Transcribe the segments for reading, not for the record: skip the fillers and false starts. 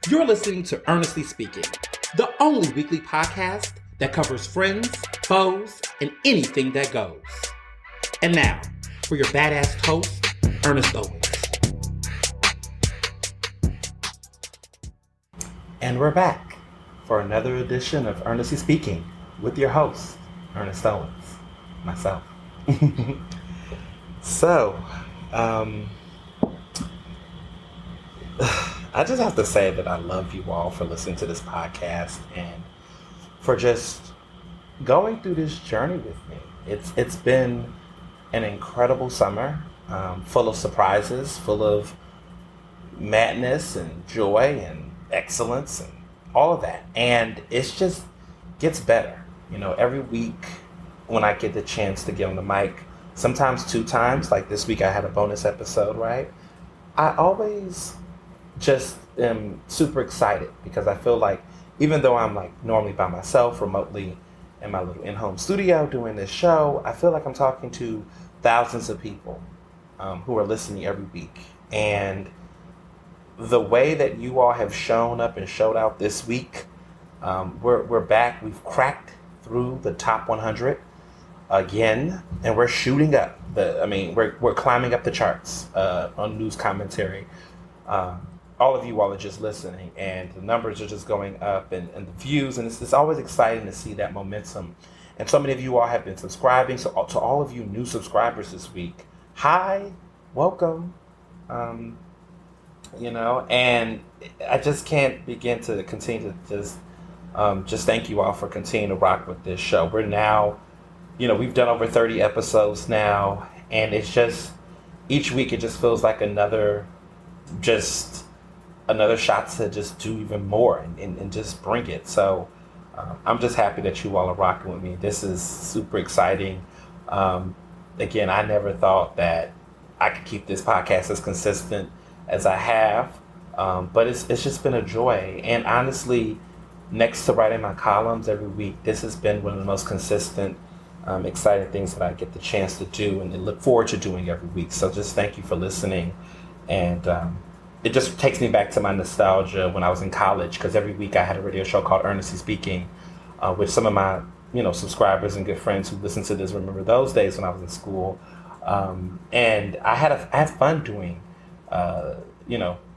You're listening to Ernestly Speaking, the only weekly podcast that covers friends, foes, and anything that goes. And now, for your badass host, Ernest Owens. And we're back for another edition of Ernestly Speaking with your host, Ernest Owens, myself. So, I just have to say that I love you all for listening to this podcast and for just going through this journey with me. It's been an incredible summer, full of surprises, full of madness and joy and excellence and all of that. And it's just gets better. You know, every week when I get the chance to get on the mic, sometimes 2 times, like this week I had a bonus episode, right? I always just am super excited because I feel like even though I'm like normally by myself remotely in my little in-home studio doing this show, I feel like I'm talking to thousands of people who are listening every week. And the way that you all have shown up and showed out this week, we're back. We've cracked through the top 100 again, and we're shooting up. We're climbing up the charts on news commentary. All of you all are just listening, and the numbers are just going up, and the views, and it's always exciting to see that momentum. And so many of you all have been subscribing. So to all of you new subscribers this week, hi, welcome. And I just can't begin to continue to just thank you all for continuing to rock with this show. We're now, we've done over 30 episodes now, and it's just, each week it just feels like another shot to just do even more and just bring it. So I'm just happy that you all are rocking with me. This is super exciting. Again, I never thought that I could keep this podcast as consistent as I have, but it's just been a joy. And honestly, next to writing my columns every week, this has been one of the most consistent, exciting things that I get the chance to do and look forward to doing every week. So just thank you for listening. And it just takes me back to my nostalgia when I was in college, because every week I had a radio show called Ernestly Speaking, which some of my subscribers and good friends who listen to this remember those days when I was in school. And I had fun doing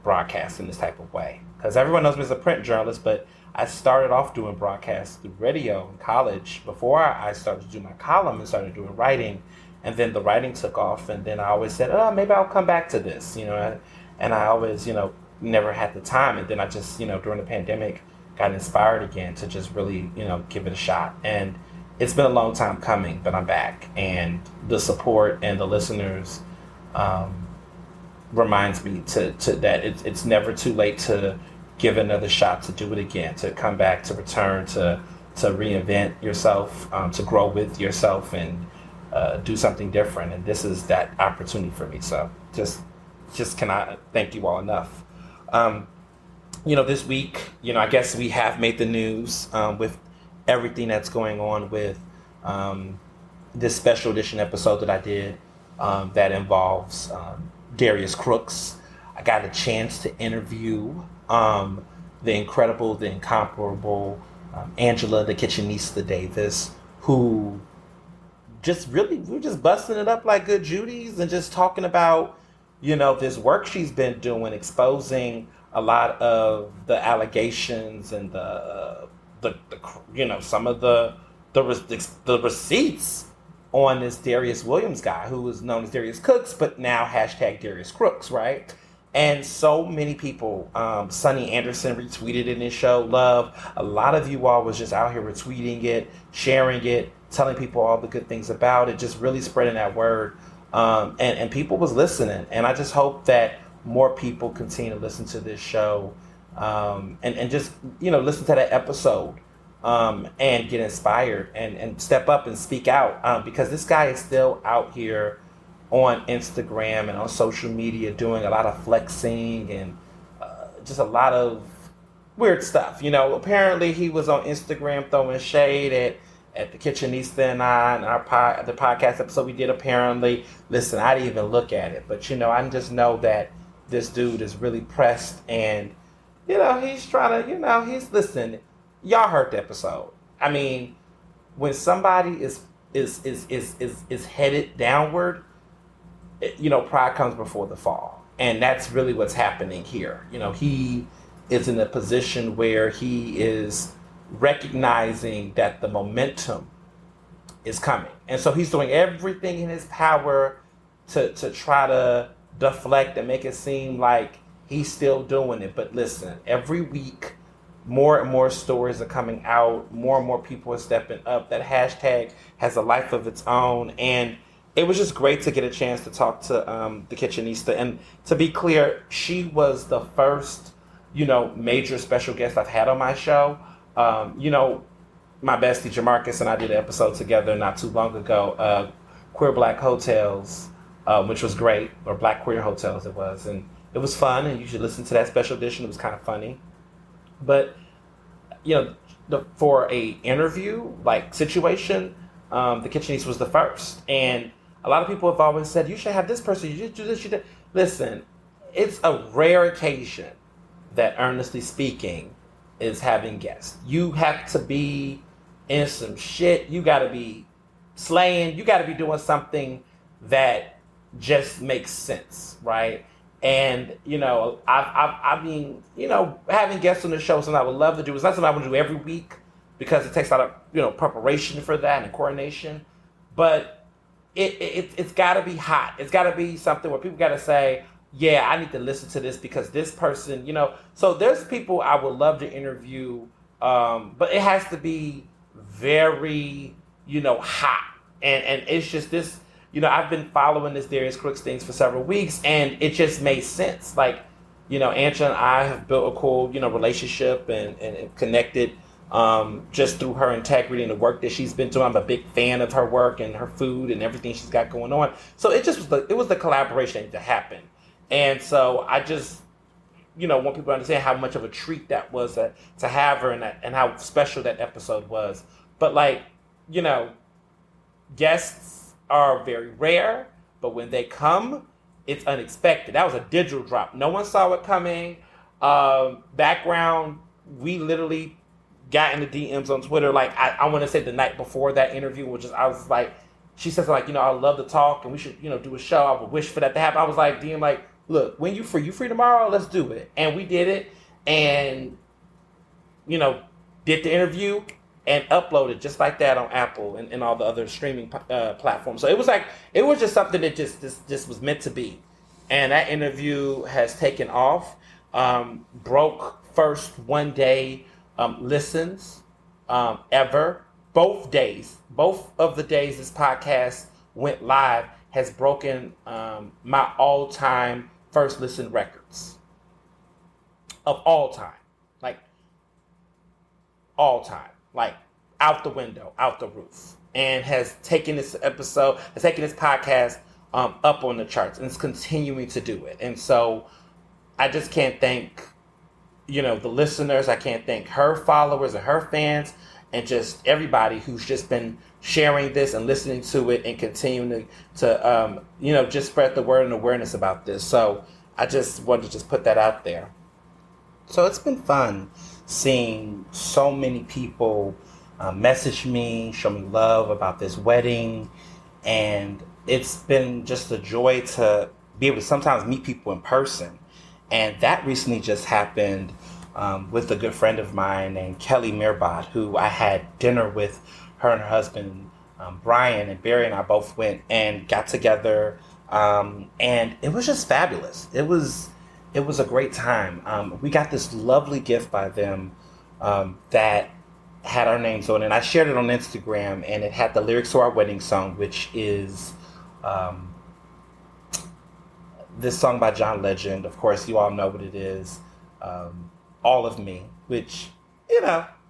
broadcasting this type of way, because everyone knows me as a print journalist, but I started off doing broadcasts through radio in college before I started to do my column and started doing writing. And then the writing took off, and then I always said, maybe I'll come back to this, and I always, never had the time. And then I just, during the pandemic, got inspired again to just really, give it a shot. And it's been a long time coming, but I'm back. And the support and the listeners reminds me to that it's never too late to give another shot, to do it again, to come back, to return, to reinvent yourself, to grow with yourself and do something different. And this is that opportunity for me. So just cannot thank you all enough. This week, I guess we have made the news with everything that's going on with this special edition episode that I did that involves Darius Crooks. I got a chance to interview the incredible, the incomparable Angela the Kitchenista Davis, who we're just busting it up like good Judies and just talking about this work she's been doing, exposing a lot of the allegations and the some of the receipts on this Darius Williams guy, who was known as Darius Cooks, but now hashtag Darius Crooks, right? And so many people, Sonny Anderson retweeted in his show, love. A lot of you all was just out here retweeting it, sharing it, telling people all the good things about it, just really spreading that word. And people was listening. And I just hope that more people continue to listen to this show and just, listen to that episode and get inspired and step up and speak out, because this guy is still out here on Instagram and on social media doing a lot of flexing and just a lot of weird stuff. Apparently he was on Instagram throwing shade at the Kitchenista and the podcast episode we did. Apparently, listen, I didn't even look at it, but I just know that this dude is really pressed and he's trying to, he's listening. Y'all heard the episode. I mean, when somebody is headed downward, pride comes before the fall, and that's really what's happening here. He is in a position where he is recognizing that the momentum is coming, and so he's doing everything in his power to try to deflect and make it seem like he's still doing it. But listen, every week, more and more stories are coming out. More and more people are stepping up. That hashtag has a life of its own. And it was just great to get a chance to talk to the Kitchenista. And to be clear, she was the first, major special guest I've had on my show. My bestie Jamarcus and I did an episode together not too long ago, Queer Black Hotels, which was great, or Black Queer Hotels it was. And it was fun, and you should listen to that special edition. It was kind of funny. But, for a interview like situation, the Kitchenista was the first. And a lot of people have always said, you should have this person, you should do this, you should. Listen, it's a rare occasion that Ernestly Speaking is having guests. You have to be in some shit. You got to be slaying. You got to be doing something that just makes sense, right? And, I've been, having guests on the show, something I would love to do. It's not something I want to do every week because it takes a lot of, preparation for that and coordination. But it's got to be hot. It's got to be something where people got to say, yeah, I need to listen to this because this person, So there's people I would love to interview, but it has to be very, hot. And it's just this. I've been following this Darius Crooks things for several weeks, and it just made sense. Like, Angela and I have built a cool, relationship and connected just through her integrity and the work that she's been doing. I'm a big fan of her work and her food and everything she's got going on. So it was the collaboration to happen. And so I just, want people to understand how much of a treat that was to have her and how special that episode was. But guests are very rare, but when they come, it's unexpected. That was a digital drop. No one saw it coming. Background, we literally got in the DMs on Twitter. Like, I want to say the night before that interview, I was like, she says like, I love to talk and we should, do a show. I would wish for that to happen. I was like, DM, like, look, when you free tomorrow, let's do it. And we did it and, did the interview and uploaded just like that on Apple and all the other streaming platforms. So it was just something that just was meant to be. And that interview has taken off, broke first 1 day listens ever. Both of the days this podcast went live has broken my all-time first listen records of all time. Like, all time. Like, out the window, out the roof, and has taken this podcast up on the charts, and is continuing to do it. And so I just can't thank, the listeners. I can't thank her followers and her fans and just everybody who's just been sharing this and listening to it and continuing to just spread the word and awareness about this. So I just wanted to just put that out there. So it's been fun seeing so many people message me, show me love about this wedding. And it's been just a joy to be able to sometimes meet people in person. And that recently just happened with a good friend of mine named Kelly Mirbot, who I had dinner with her and her husband, Brian, and Barry and I both went and got together. And it was just fabulous. It was a great time. We got this lovely gift by them that had our names on it. And I shared it on Instagram, and it had the lyrics to our wedding song, which is this song by John Legend. Of course, you all know what it is. All of Me, which,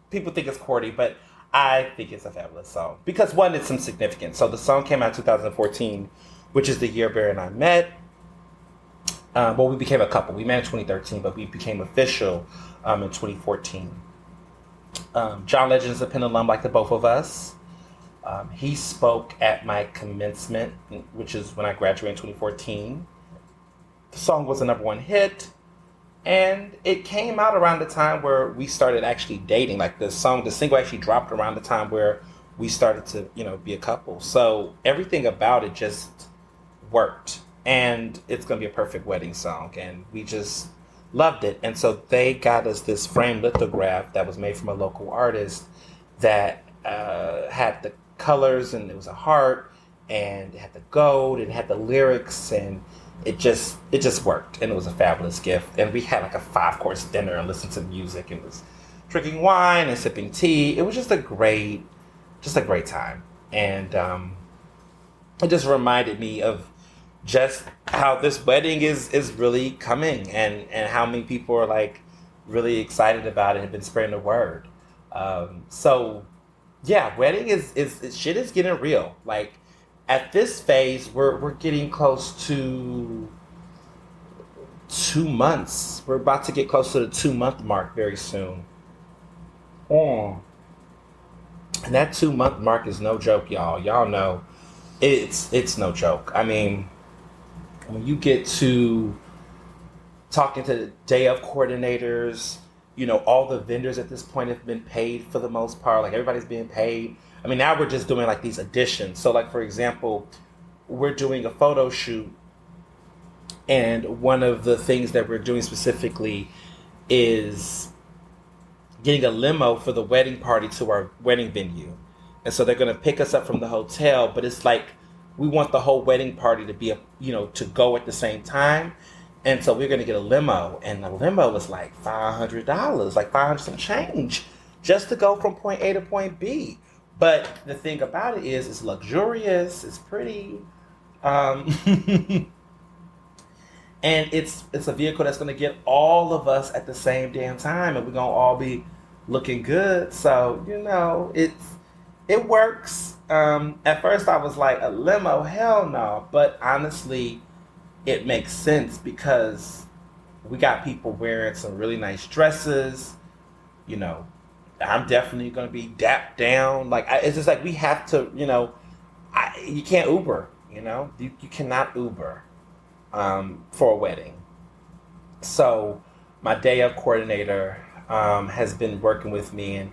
people think it's corny, but I think it's a fabulous song. Because one, it's some significance. So the song came out in 2014, which is the year Barry and I met. Well, we became a couple. We met in 2013, but we became official in 2014. John Legend is a Penn alum like the both of us. He spoke at my commencement, which is when I graduated in 2014. The song was a #1 hit, And it came out around the time where we started actually dating. Like the single actually dropped around the time where we started to, be a couple. So everything about it just worked. And it's going to be a perfect wedding song. And we just loved it. And so they got us this framed lithograph that was made from a local artist that had the colors, and it was a heart, and it had the gold, and it had the lyrics, and it just worked, and it was a fabulous gift. And we had like a 5-course dinner and listened to music and was drinking wine and sipping tea. It was just a great time. And it just reminded me of just how this wedding is really coming, and how many people are like really excited about it and have been spreading the word. So yeah, wedding is shit is getting real. Like at this phase, we're getting close to 2 months. We're about to get close to the 2 month mark very soon. Oh. And that 2 month mark is no joke, y'all. Y'all know it's no joke. I mean, when you get to talking to the day of coordinators, all the vendors at this point have been paid for the most part. Like everybody's being paid. I mean, now we're just doing like these additions. So like, for example, we're doing a photo shoot, and one of the things that we're doing specifically is getting a limo for the wedding party to our wedding venue. And so they're going to pick us up from the hotel, but it's like we want the whole wedding party to be to go at the same time. And so we're going to get a limo, and the limo was like $500, like 500 some change, just to go from point A to point B. But the thing about it is, it's luxurious, it's pretty, and it's a vehicle that's going to get all of us at the same damn time, and we're going to all be looking good. So it works. At first I was like, a limo, hell no. But honestly, it makes sense because we got people wearing some really nice dresses. I'm definitely going to be dapped down. Like, it's just like we have to, you can't Uber, you cannot Uber for a wedding. So my day of coordinator has been working with me, and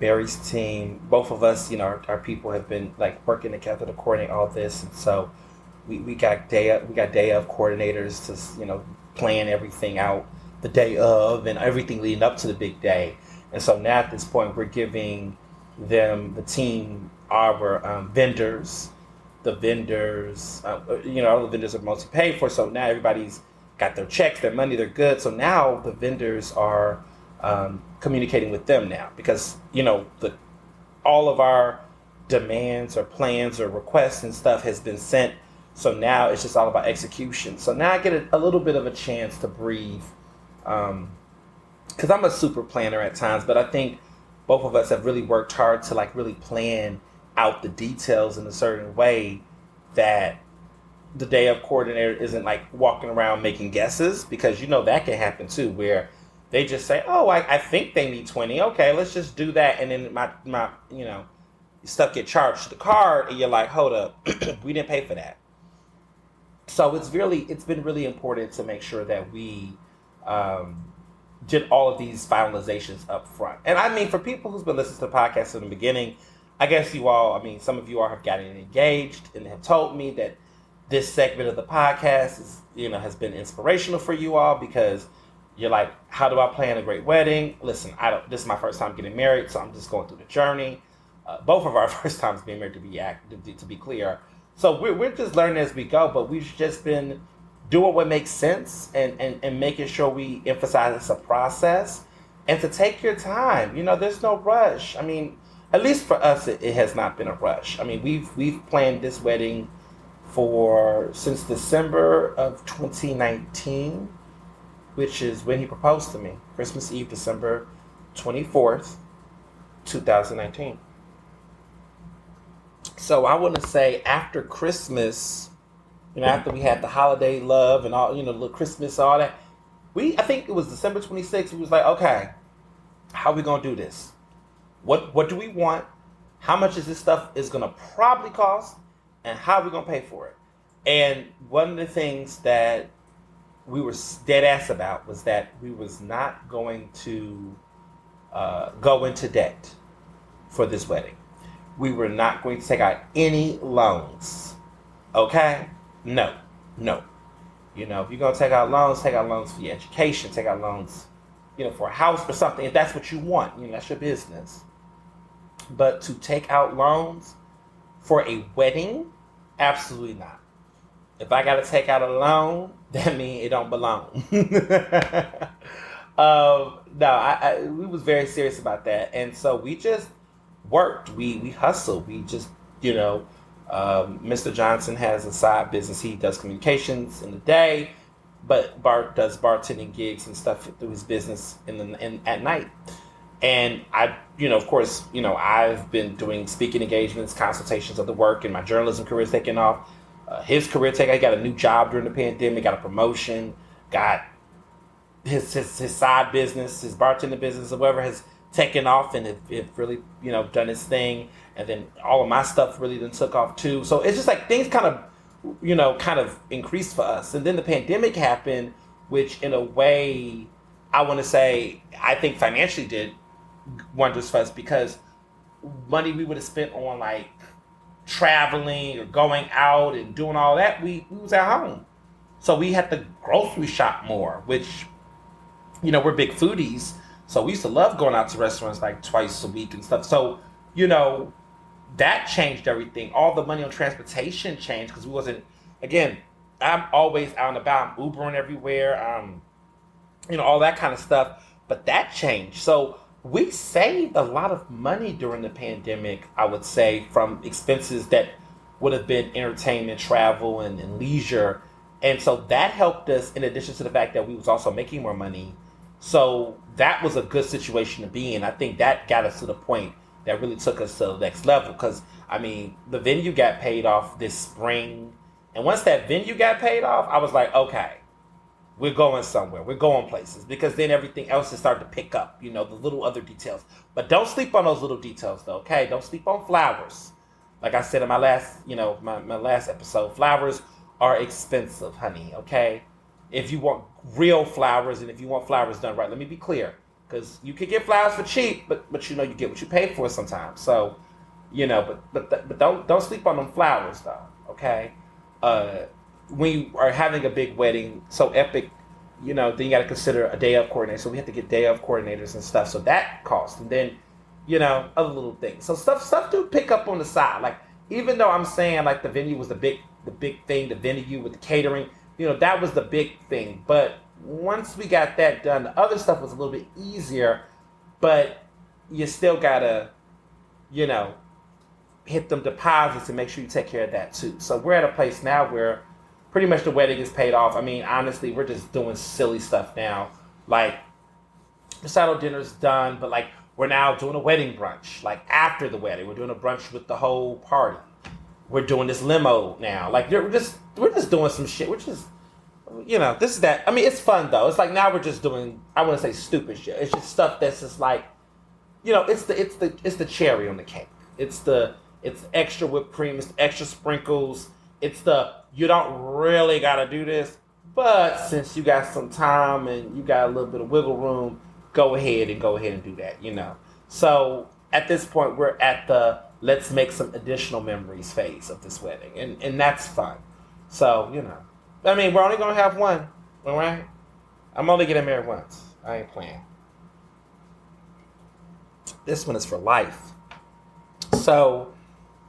Barry's team. Both of us, our people have been like working together to coordinate all this. And so we got day of coordinators to plan everything out the day of, and everything leading up to the big day. And so now at this point, we're giving them, the team, our vendors. The vendors, all the vendors are mostly paid for. So now everybody's got their checks, their money, they're good. So now the vendors are communicating with them now, because all of our demands or plans or requests and stuff has been sent. So now it's just all about execution. So now I get a little bit of a chance to breathe, because I'm a super planner at times, but I think both of us have really worked hard to like really plan out the details in a certain way that the day of coordinator isn't like walking around making guesses, because that can happen too, where they just say, oh, I think they need 20. Okay, let's just do that. And then my stuff get charged to the card, and you're like, hold up, we didn't pay for that. So it's been really important to make sure that we did all of these finalizations up front. And I mean, for people who's been listening to the podcast from the beginning, I guess some of you all have gotten engaged and have told me that this segment of the podcast has been inspirational for you all, because you're like, how do I plan a great wedding? Listen, this is my first time getting married, so I'm just going through the journey. Both of our first times being married, to be clear. So we're just learning as we go, but we've just been doing what makes sense, and making sure we emphasize it's a process, and to take your time. There's no rush. I mean, at least for us, it has not been a rush. I mean, we've planned this wedding since December of 2019, which is when he proposed to me. Christmas Eve, December 24th, 2019. So I want to say after Christmas, after we had the holiday love and all, the Christmas, all that, I think it was December 26th, we was like, okay, how are we going to do this? What do we want? How much is this stuff is going to probably cost? And how are we going to pay for it? And one of the things that we were dead ass about was that we was not going to go into debt for this wedding. We were not going to take out any loans. Okay? No. No. You know, if you're going to take out loans for your education, take out loans, you know, for a house or something, if that's what you want, you know, that's your business. But to take out loans for a wedding, absolutely not. If I got to take out a loan, that means it don't belong. No, we was very serious about that. And so we just worked. We hustled. We just, you know, Mr. Johnson has a side business. He does communications in the day, but Bart does bartending gigs and stuff through his business at night. And I, you know, of course, you know, I've been doing speaking engagements, consultations of the work, and my journalism career is taking off. His career I got a new job during the pandemic, got a promotion, got his side business, his bartending business, or whatever, has taken off, and it really, you know, done its thing. And then all of my stuff really then took off too. So it's just like things kind of increased for us. And then the pandemic happened, which in a way, I want to say, I think financially did wonders for us, because money we would have spent on like traveling or going out and doing all that, we was at home. So we had to grocery shop more, which, you know, we're big foodies. So we used to love going out to restaurants like twice a week and stuff. So, you know, that changed everything. All the money on transportation changed because we wasn't, again, I'm always out and about. I'm Ubering everywhere, you know, all that kind of stuff. But that changed. So we saved a lot of money during the pandemic, I would say, from expenses that would have been entertainment, travel, and leisure. And so that helped us, in addition to the fact that we was also making more money. So that was a good situation to be in. I think that got us to the point that really took us to the next level. Because, I mean, the venue got paid off this spring. And once that venue got paid off, I was like, okay, we're going somewhere. We're going places. Because then everything else has started to pick up, you know, the little other details. But don't sleep on those little details, though, okay? Don't sleep on flowers. Like I said in my last, you know, my last episode, flowers are expensive, honey, okay? If you want real flowers and if you want flowers done right, let me be clear. Because you can get flowers for cheap, but you know, you get what you pay for sometimes. So, you know, but don't sleep on them flowers, though, okay? When you are having a big wedding, so epic, you know, then you got to consider a day of coordinator. So we have to get day of coordinators and stuff. So that costs. And then, you know, other little things. So stuff do pick up on the side. Like, even though I'm saying like the venue was the big thing, the venue with the catering, you know, that was the big thing. But once we got that done, the other stuff was a little bit easier. But you still gotta, you know, hit them deposits and make sure you take care of that too. So we're at a place now where pretty much the wedding is paid off. I mean, honestly, we're just doing silly stuff now. Like, the saddle dinner's done, but like, we're now doing a wedding brunch. Like, after the wedding, we're doing a brunch with the whole party. We're doing this limo now. Like, we're just doing some shit. We're just, you know, this is that. I mean, it's fun though. It's like now we're just doing, I want to say stupid shit. It's just stuff that's just like, you know, it's the cherry on the cake. It's extra whipped cream. It's the extra sprinkles. It's you don't really got to do this, but since you got some time and you got a little bit of wiggle room, go ahead and do that, you know. So at this point, we're at the let's make some additional memories phase of this wedding, and that's fun. So, you know, I mean, we're only going to have one, all right? I'm only getting married once. I ain't playing. This one is for life. So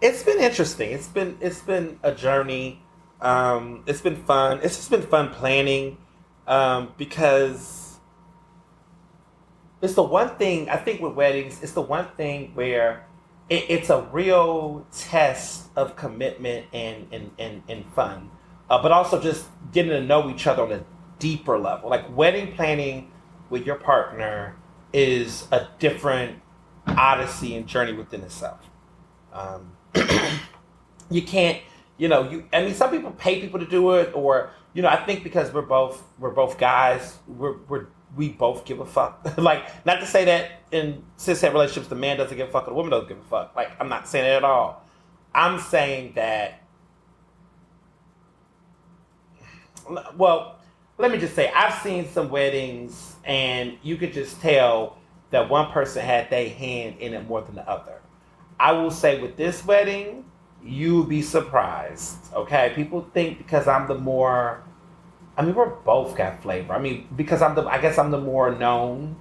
it's been interesting. It's been a journey. It's been fun. It's just been fun planning, because it's the one thing, I think with weddings, it's the one thing where it's a real test of commitment and fun, but also just getting to know each other on a deeper level. Like, wedding planning with your partner is a different odyssey and journey within itself. You can't, you know, I mean, some people pay people to do it, or, you know, I think because we're both guys, we both give a fuck. Like, not to say that in cishet relationships the man doesn't give a fuck or the woman doesn't give a fuck. Like, I'm not saying that at all. I'm saying that, well, let me just say, I've seen some weddings and you could just tell that one person had their hand in it more than the other. I will say with this wedding, you would be surprised. Okay, people think because I'm the more, I mean, we're both got flavor. I mean, because I guess I'm the more known,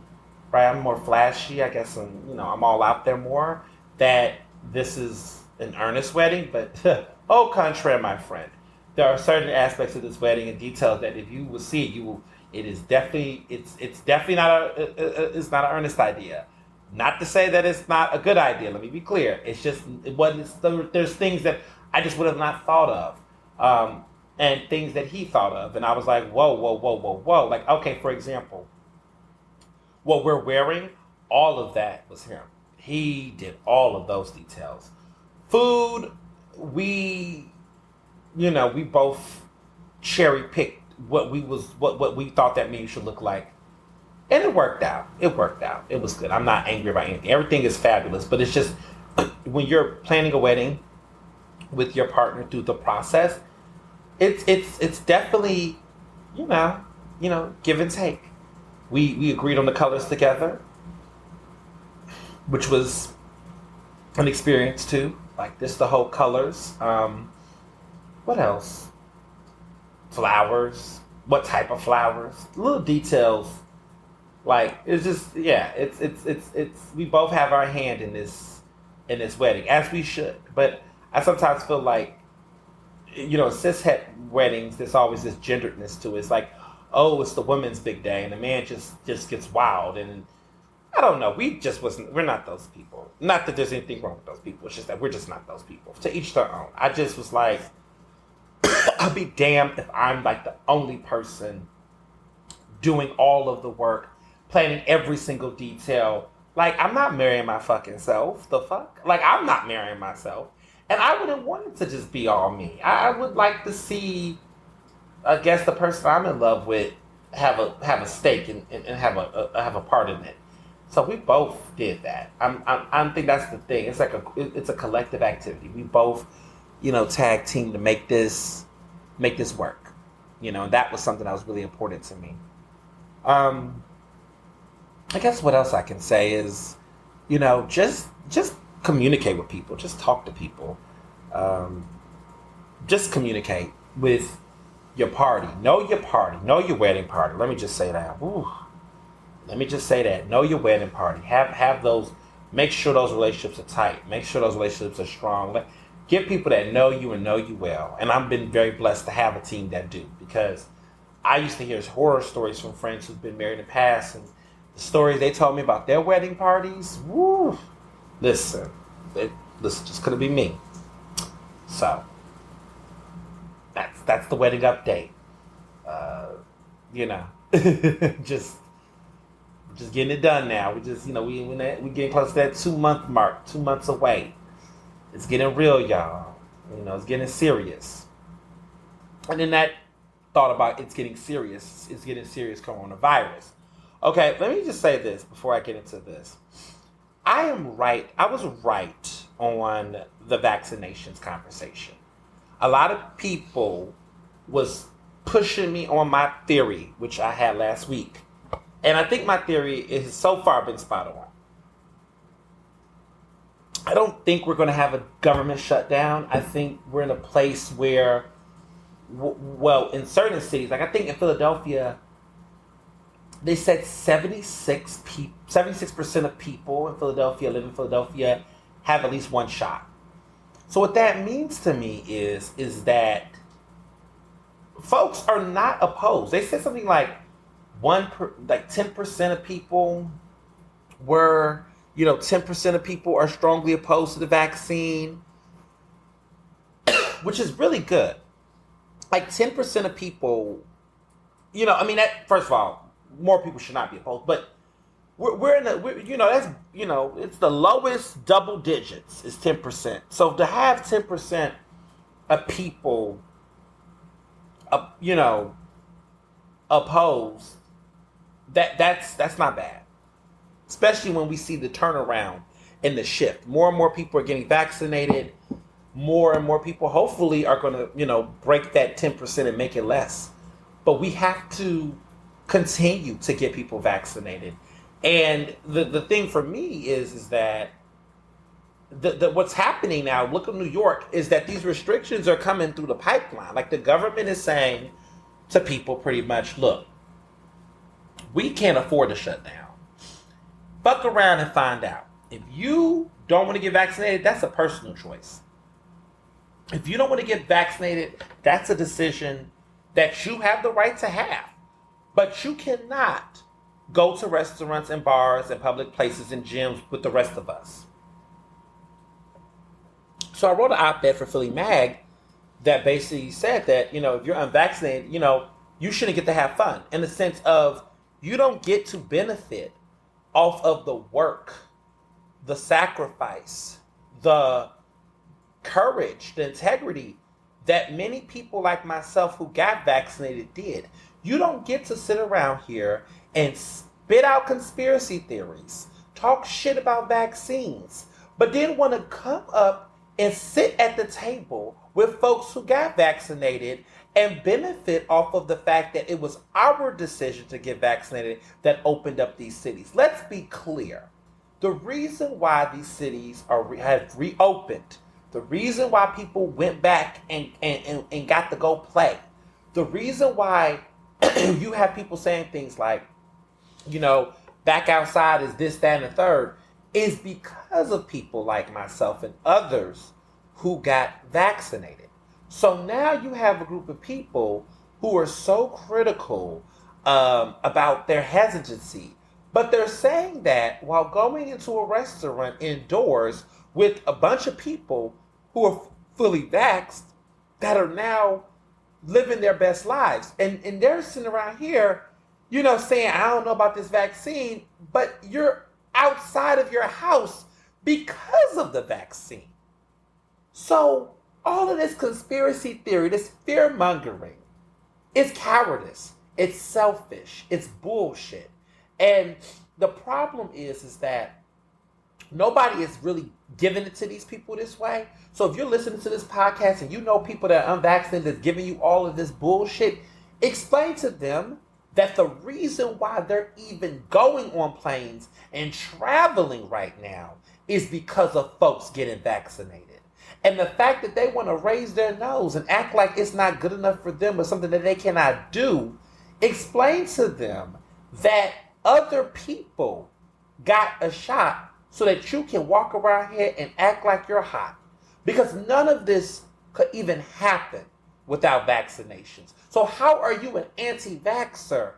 right? I'm more flashy. I guess I'm all out there more. That this is an Ernest wedding, but au contraire, my friend. There are certain aspects of this wedding and details that if you will see it, you will. It is definitely it's definitely not it's not an Ernest idea. Not to say that it's not a good idea. Let me be clear. It's just it wasn't. There's things that I just would have not thought of, and things that he thought of, and I was like, whoa, whoa, whoa, whoa, whoa. Like, okay, for example, what we're wearing, all of that was him. He did all of those details. Food, we both cherry picked what we thought that menu should look like. And it worked out. It worked out. It was good. I'm not angry about anything. Everything is fabulous, but it's just when you're planning a wedding with your partner through the process, it's definitely, give and take. We agreed on the colors together, which was an experience too. Like this, the whole colors. What else? Flowers. What type of flowers? Little details. Like it's just it's we both have our hand in this wedding, as we should. But I sometimes feel like cishet weddings, there's always this genderedness to it. It's like, oh, it's the woman's big day, and the man just gets wild. And I don't know. We're not those people. Not that there's anything wrong with those people. It's just that we're just not those people. To each their own. I just was like, I'll be damned if I'm like the only person doing all of the work, planning every single detail. Like, I'm not marrying my fucking self. The fuck? Like, I'm not marrying myself. And I wouldn't want it to just be all me. I would like to see, I guess, the person I'm in love with have a stake and have a part in it. So we both did that. I think that's the thing. It's like it's a collective activity. We both, tag team to make this work. And that was something that was really important to me. I guess what else I can say is, just communicate with people. Just talk to people. Just communicate with your party. Know your party. Know your wedding party. Let me just say that. Ooh. Let me just say that. Know your wedding party. Have those. Make sure those relationships are tight. Make sure those relationships are strong. Get people that know you and know you well. And I've been very blessed to have a team that do, because I used to hear horror stories from friends who've been married in the past, and the stories they told me about their wedding parties. Woo! Listen, just couldn't be me. So that's the wedding update. Just getting it done now. We just we getting close to that 2-month mark. 2 months away. It's getting real, y'all. It's getting serious. And then that thought about it's getting serious. It's getting serious coronavirus. Okay, let me just say this before I get into this. I was right on the vaccinations conversation. A lot of people was pushing me on my theory, which I had last week. And I think my theory is so far been spot on. I don't think we're going to have a government shutdown. I think we're in a place where, in certain cities, like I think in Philadelphia, they said 76% of people in Philadelphia, live in Philadelphia, have at least one shot. So what that means to me is that folks are not opposed. They said something like 10% of people were, 10% of people are strongly opposed to the vaccine, which is really good. Like 10% of people, first of all, more people should not be opposed, but it's the lowest double digits is 10%. So to have 10% of people, opposed, that's not bad. Especially when we see the turnaround and the shift. More and more people are getting vaccinated. More and more people hopefully are going to, break that 10% and make it less. but we have to continue to get people vaccinated. And the thing for me is that what's happening now, look at New York, is that these restrictions are coming through the pipeline. Like the government is saying to people pretty much, look, we can't afford to shut down. Fuck around and find out. If you don't want to get vaccinated, that's a personal choice. If you don't want to get vaccinated, that's a decision that you have the right to have. But you cannot go to restaurants and bars and public places and gyms with the rest of us. So I wrote an op-ed for Philly Mag that basically said that, if you're unvaccinated, you shouldn't get to have fun, in the sense of you don't get to benefit off of the work, the sacrifice, the courage, the integrity that many people like myself who got vaccinated did. You don't get to sit around here and spit out conspiracy theories, talk shit about vaccines, but then want to come up and sit at the table with folks who got vaccinated and benefit off of the fact that it was our decision to get vaccinated that opened up these cities. Let's be clear. The reason why these cities have reopened, the reason why people went back and got to go play, the reason why you have people saying things like, back outside is this, that, and the third, is because of people like myself and others who got vaccinated. So now you have a group of people who are so critical about their hesitancy, but they're saying that while going into a restaurant indoors with a bunch of people who are fully vaxxed that are now living their best lives. And they're sitting around here, saying, I don't know about this vaccine, but you're outside of your house because of the vaccine. So all of this conspiracy theory, this fear mongering, it's cowardice, it's selfish, it's bullshit. And the problem is that nobody is really giving it to these people this way. So if you're listening to this podcast and you know people that are unvaccinated that's giving you all of this bullshit, explain to them that the reason why they're even going on planes and traveling right now is because of folks getting vaccinated. And the fact that they want to raise their nose and act like it's not good enough for them or something that they cannot do, explain to them that other people got a shot so that you can walk around here and act like you're hot. Because none of this could even happen without vaccinations. So how are you an anti-vaxxer,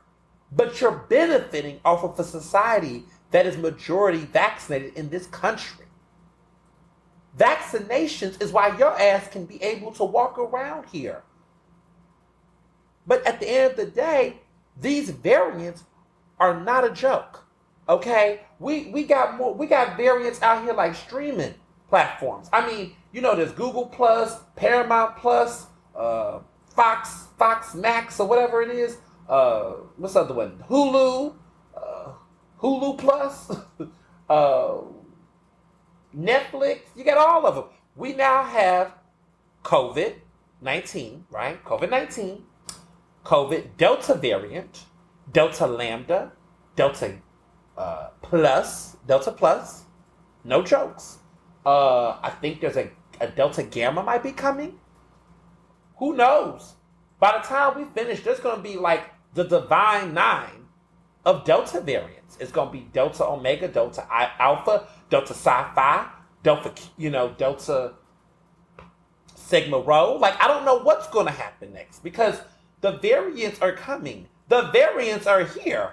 but you're benefiting off of a society that is majority vaccinated in this country? Vaccinations is why your ass can be able to walk around here. But at the end of the day, these variants are not a joke. Okay? We got variants out here like streaming platforms. I mean, there's Google Plus, Paramount Plus, Fox Max or whatever it is. What's the other one? Hulu Plus, Netflix. You got all of them. We now have COVID-19, right? COVID-19, COVID Delta variant, Delta Lambda, Delta Plus. No jokes. I think there's a Delta Gamma might be coming. Who knows? By the time we finish, there's going to be like the divine nine of Delta variants. It's going to be Delta Omega, Delta Alpha, Delta Psi-Phi, Delta Sigma Rho. Like, I don't know what's going to happen next because the variants are coming. The variants are here.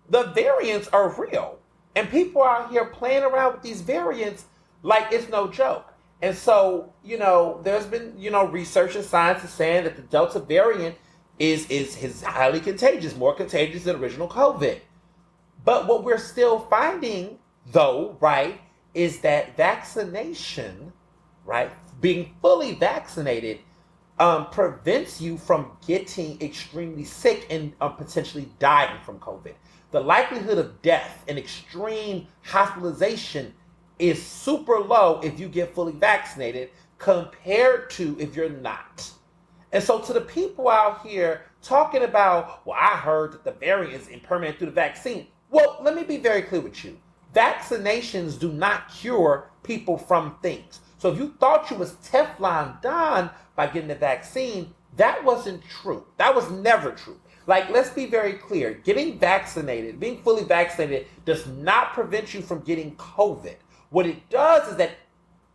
The variants are real. And people are out here playing around with these variants like it's no joke. And so, there's been, research and science is saying that the Delta variant is highly contagious, more contagious than original COVID. But what we're still finding, though, right, is that vaccination, right, being fully vaccinated, prevents you from getting extremely sick and potentially dying from COVID. The likelihood of death and extreme hospitalization is super low if you get fully vaccinated compared to if you're not. And so to the people out here talking about, well, I heard that the variant is impermanent through the vaccine. Well, let me be very clear with you. Vaccinations do not cure people from things. So if you thought you was Teflon Don by getting the vaccine, that wasn't true. That was never true. Like, let's be very clear. Getting vaccinated, being fully vaccinated, does not prevent you from getting COVID. What it does is that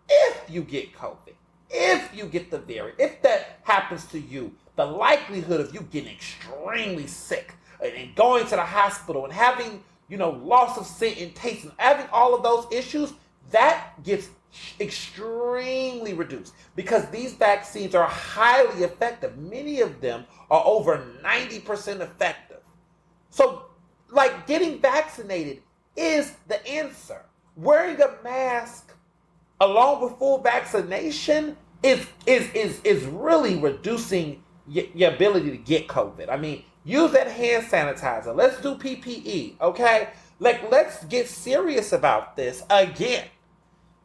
if you get COVID, if you get the variant, if that happens to you, the likelihood of you getting extremely sick and going to the hospital and having, loss of scent and taste and having all of those issues, that gets extremely reduced because these vaccines are highly effective. Many of them are over 90% effective. So, like, getting vaccinated is the answer. Wearing a mask along with full vaccination is really reducing your ability to get COVID. I mean, use that hand sanitizer. Let's do PPE, okay? Like, let's get serious about this again.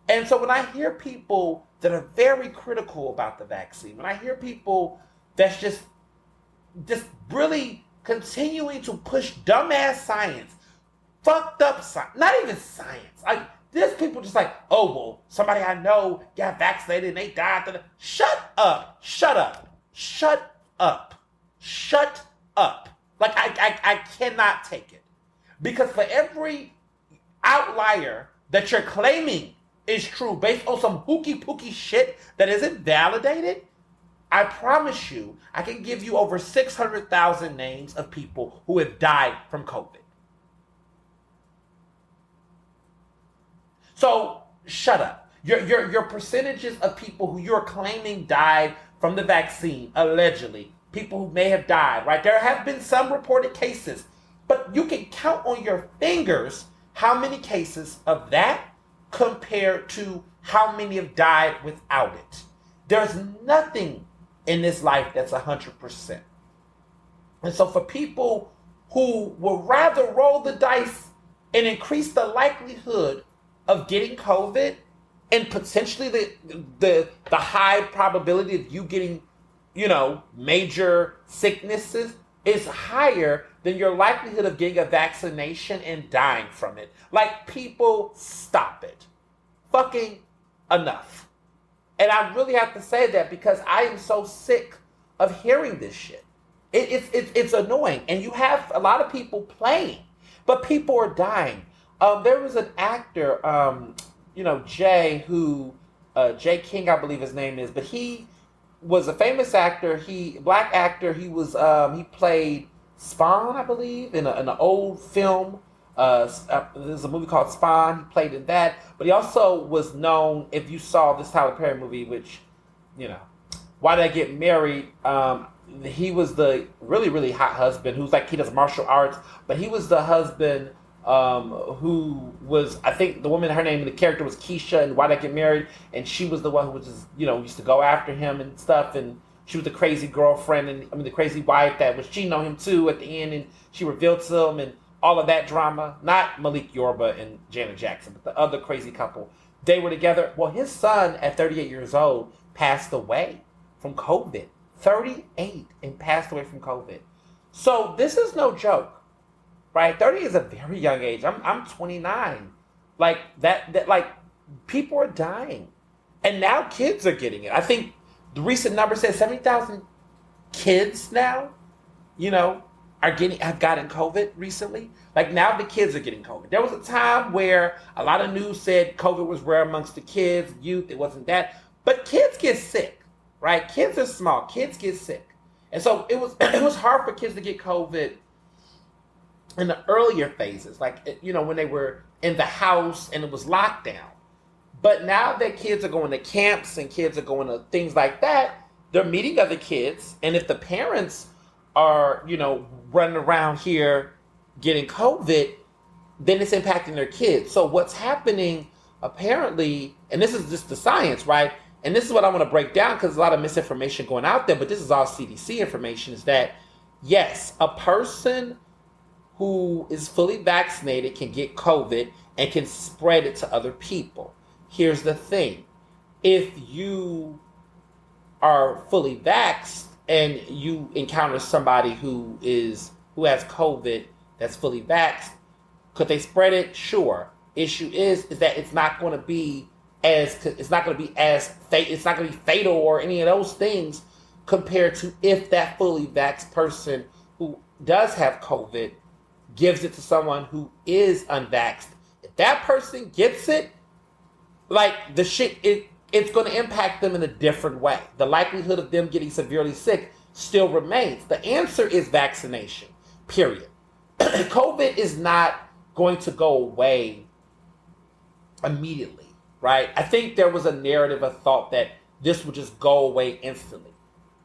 And so when I hear people that are very critical about the vaccine, when I hear people that's just really continuing to push dumbass science, fucked up science, not even science. There's people just like, oh, well, somebody I know got vaccinated and they died. Shut up. Shut up. Shut up. Shut up. Like, I cannot take it. Because for every outlier that you're claiming is true based on some hooky pooky shit that isn't validated, I promise you, I can give you over 600,000 names of people who have died from COVID. So shut up. Your percentages of people who you're claiming died from the vaccine, allegedly, people who may have died, right? There have been some reported cases, but you can count on your fingers how many cases of that compared to how many have died without it. There's nothing in this life that's 100%. And so for people who would rather roll the dice and increase the likelihood of getting COVID and potentially the high probability of you getting, major sicknesses is higher than your likelihood of getting a vaccination and dying from it. Like, people, stop it. Fucking enough. And I really have to say that because I am so sick of hearing this shit. It's annoying. And you have a lot of people playing, but people are dying. There was an actor, Jay King, I believe his name is, but he was a famous actor. Black actor. He played Spawn, I believe, in an old film. There's a movie called Spawn. He played in that, but he also was known. If you saw this Tyler Perry movie, which, Why Did I Get Married? He was the really, really hot husband who's like, he does martial arts, but he was the husband who was, I think the woman, her name in the character was Keisha and Why Did I Get Married? And she was the one who was just, used to go after him and stuff. And she was the crazy girlfriend and the crazy wife that was cheating on him too at the end. And she revealed to him and all of that drama. Not Malik Yorba and Janet Jackson, but the other crazy couple. They were together. Well, his son at 38 years old passed away from COVID. 38 and passed away from COVID. So this is no joke. Right, 30 is a very young age. I'm 29. Like that like people are dying, and now kids are getting it. I think the recent number says 70,000 kids now, have gotten COVID recently. Like, now the kids are getting COVID. There was a time where a lot of news said COVID was rare amongst the kids, youth. It wasn't that, but kids get sick, right? Kids are small. Kids get sick, and so it was hard for kids to get COVID in the earlier phases, like, when they were in the house and it was lockdown. But now that kids are going to camps and kids are going to things like that, they're meeting other kids. And if the parents are, running around here getting COVID, then it's impacting their kids. So what's happening apparently, and this is just the science, right? And this is what I want to break down because there's a lot of misinformation going out there, but this is all CDC information, is that, yes, a person who is fully vaccinated can get COVID and can spread it to other people. Here's the thing. If you are fully vaxxed and you encounter somebody who has COVID that's fully vaxxed, could they spread it? Sure. Issue is that it's not going to be as fatal or any of those things compared to if that fully vaxxed person who does have COVID gives it to someone who is unvaxxed. If that person gets it, like the shit, it's going to impact them in a different way. The likelihood of them getting severely sick still remains. The answer is vaccination, period. COVID is not going to go away immediately, right? I think there was a narrative of thought that this would just go away instantly.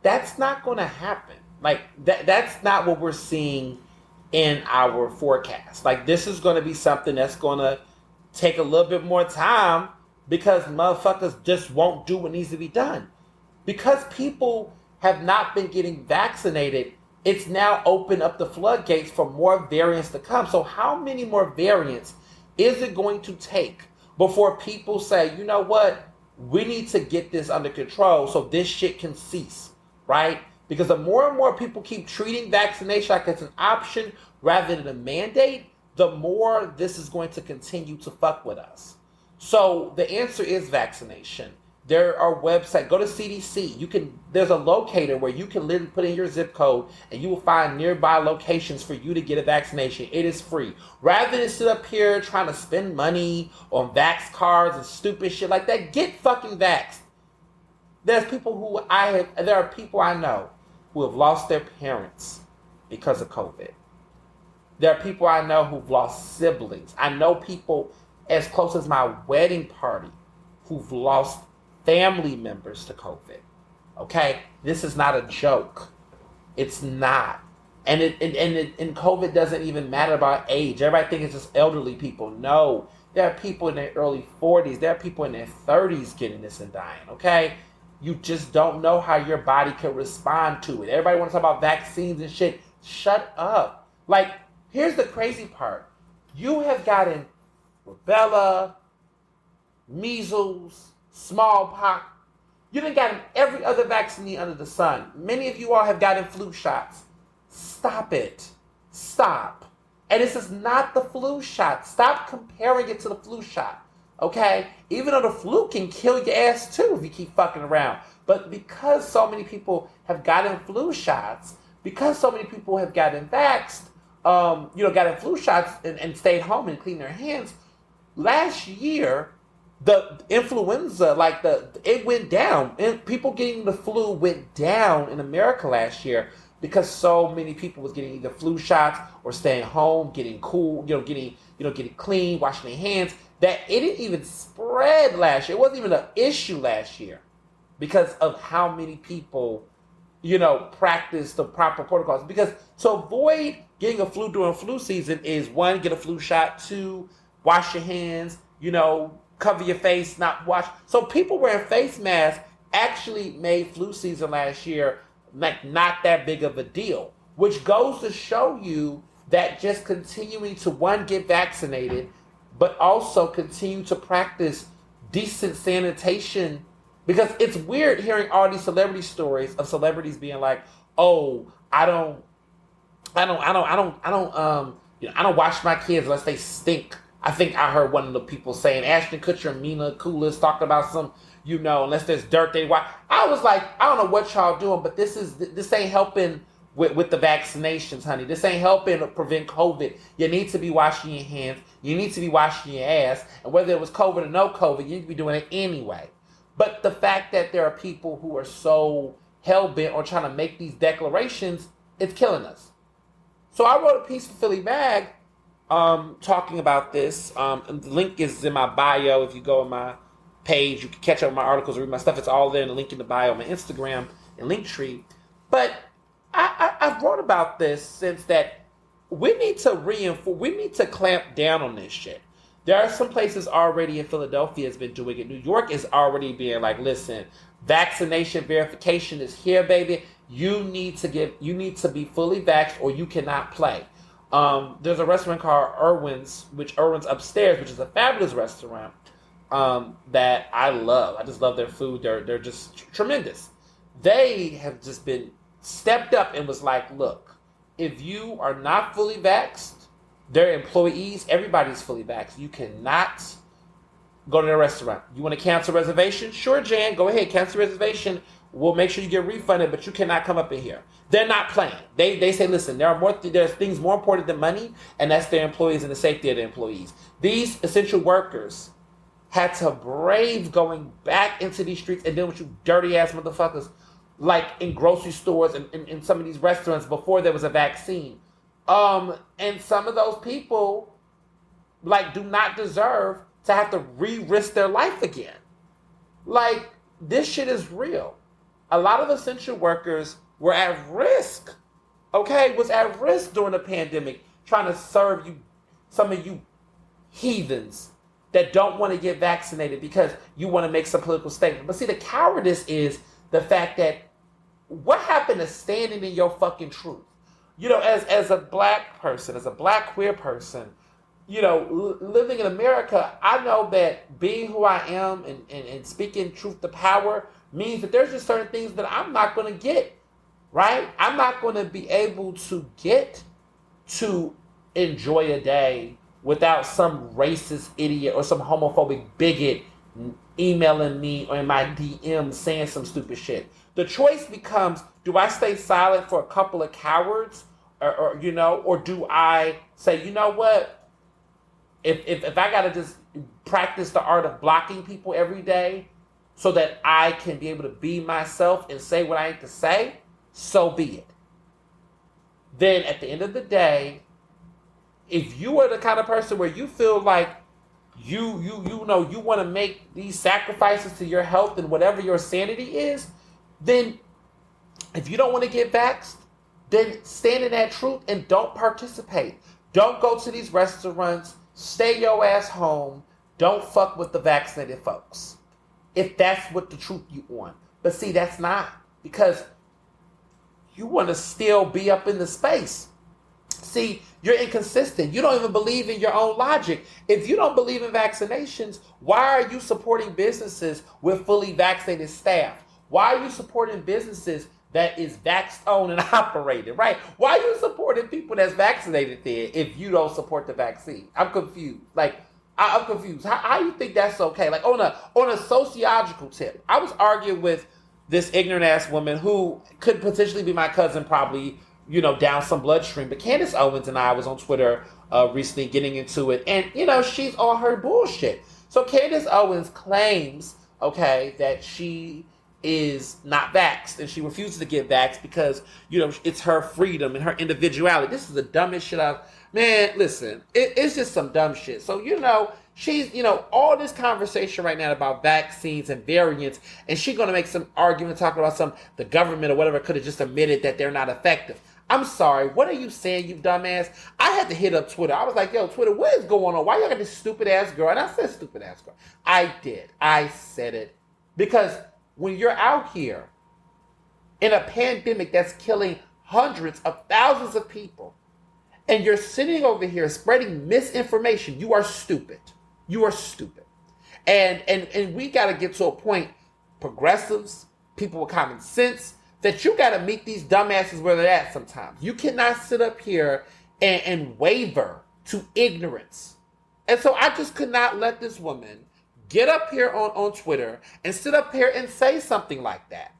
That's not going to happen. Like, that's not what we're seeing in our forecast. Like, this is going to be something that's going to take a little bit more time because motherfuckers just won't do what needs to be done. Because people have not been getting vaccinated, it's now opened up the floodgates for more variants to come. So how many more variants is it going to take before people say, you know what, we need to get this under control so this shit can cease, right? Because the more and more people keep treating vaccination like it's an option rather than a mandate, the more this is going to continue to fuck with us. So the answer is vaccination. There are websites. Go to CDC. There's a locator where you can literally put in your zip code and you will find nearby locations for you to get a vaccination. It is free. Rather than sit up here trying to spend money on vax cards and stupid shit like that, get fucking vaxxed. There are people I know who have lost their parents because of COVID. There are people I know who've lost siblings. I know people as close as my wedding party who've lost family members to COVID. Okay? This is not a joke. It's not. And COVID doesn't even matter about age. Everybody thinks it's just elderly people. No. There are people in their early 40s. There are people in their 30s getting this and dying. Okay? You just don't know how your body can respond to it. Everybody wants to talk about vaccines and shit. Shut up. Like, here's the crazy part. You have gotten rubella, measles, smallpox. You done gotten every other vaccine under the sun. Many of you all have gotten flu shots. Stop it. Stop. And this is not the flu shot. Stop comparing it to the flu shot. Okay? Even though the flu can kill your ass too if you keep fucking around. But because so many people have gotten flu shots, because so many people have gotten vaxxed, gotten flu shots and stayed home and cleaned their hands, last year, the influenza, it went down. And people getting the flu went down in America last year because so many people was getting either flu shots or staying home, getting cool, getting clean, washing their hands. That it didn't even spread last year. It wasn't even an issue last year because of how many people, practice the proper protocols. Because to avoid getting a flu during flu season is 1, get a flu shot, 2, wash your hands, cover your face, not wash. So people wearing face masks actually made flu season last year not that big of a deal, which goes to show you that just continuing to, 1, get vaccinated, but also continue to practice decent sanitation, because it's weird hearing all these celebrity stories of celebrities being like, "Oh, I don't wash my kids unless they stink." I think I heard one of the people saying Ashton Kutcher and Mila Kunis talked about some, unless there's dirt they wash. I was like, I don't know what y'all doing, but this ain't helping with the vaccinations, honey. This ain't helping to prevent COVID. You need to be washing your hands. You need to be washing your ass. And whether it was COVID or no COVID, you need to be doing it anyway. But the fact that there are people who are so hell-bent on trying to make these declarations, it's killing us. So I wrote a piece for Philly Mag talking about this. The link is in my bio. If you go on my page, you can catch up on my articles, read my stuff. It's all there in the link in the bio on my Instagram and Linktree. But I've wrote about this since that we need to clamp down on this shit. There are some places already in Philadelphia has been doing it. New York is already being like, listen, vaccination verification is here, baby. You need to be fully vaxxed or you cannot play. There's a restaurant called Irwin's upstairs, which is a fabulous restaurant that I love. I just love their food. They're just tremendous. They have just been stepped up and was like, look, if you are not fully vaxxed, their employees, everybody's fully vaxxed. You cannot go to the restaurant. You want to cancel reservation? Sure, Jan, go ahead, cancel reservation. We'll make sure you get refunded, but you cannot come up in here. They're not playing. They say, listen, there's things more important than money, and that's their employees and the safety of the employees. These essential workers had to brave going back into these streets and dealing with you dirty ass motherfuckers, like in grocery stores and in some of these restaurants before there was a vaccine. And some of those people like do not deserve to have to re-risk their life again. Like, this shit is real. A lot of essential workers were at risk, okay? Was at risk during the pandemic trying to serve you, some of you heathens that don't want to get vaccinated because you want to make some political statement. But see, the cowardice is the fact that what happened to standing in your fucking truth? You know, as a black person, as a black queer person, you know, living in America, I know that being who I am and speaking truth to power means that there's just certain things that I'm not going to get, right? I'm not going to be able to get to enjoy a day without some racist idiot or some homophobic bigot emailing me or in my DM saying some stupid shit. The choice becomes, do I stay silent for a couple of cowards or you know, or do I say, you know what? If I got to just practice the art of blocking people every day so that I can be able to be myself and say what I need to say, so be it. Then at the end of the day, if you are the kind of person where you feel like you know you want to make these sacrifices to your health and whatever your sanity is, then if you don't want to get vaxxed, then stand in that truth and don't participate. Don't go to these restaurants. Stay your ass home. Don't fuck with the vaccinated folks. If that's what the truth you want. But see, that's not. Because you want to still be up in the space. See, you're inconsistent. You don't even believe in your own logic. If you don't believe in vaccinations, why are you supporting businesses with fully vaccinated staff? Why are you supporting businesses that is vaxxed owned and operated, right? Why are you supporting people that's vaccinated there if you don't support the vaccine? I'm confused. I'm confused. How do you think that's okay? Like on a sociological tip, I was arguing with this ignorant ass woman who could potentially be my cousin, probably, you know, down some bloodstream. But Candace Owens and I was on Twitter recently getting into it, and you know, she's on her bullshit. So Candace Owens claims, okay, that she is not vaxxed and she refuses to get vaxxed because, you know, it's her freedom and her individuality. This is the dumbest shit listen, it's just some dumb shit. So, you know, she's, you know, all this conversation right now about vaccines and variants, and she's going to make some argument talking about the government or whatever could have just admitted that they're not effective. I'm sorry, what are you saying, you dumbass? I had to hit up Twitter. I was like, yo, Twitter, what is going on? Why y'all got this stupid ass girl? And I said stupid ass girl. I did. I said it. Because when you're out here in a pandemic that's killing hundreds of thousands of people, and you're sitting over here spreading misinformation, you are stupid. You are stupid. And we got to get to a point, progressives, people with common sense, that you got to meet these dumbasses where they're at sometimes. You cannot sit up here and waver to ignorance. And so I just could not let this woman get up here on Twitter and sit up here and say something like that.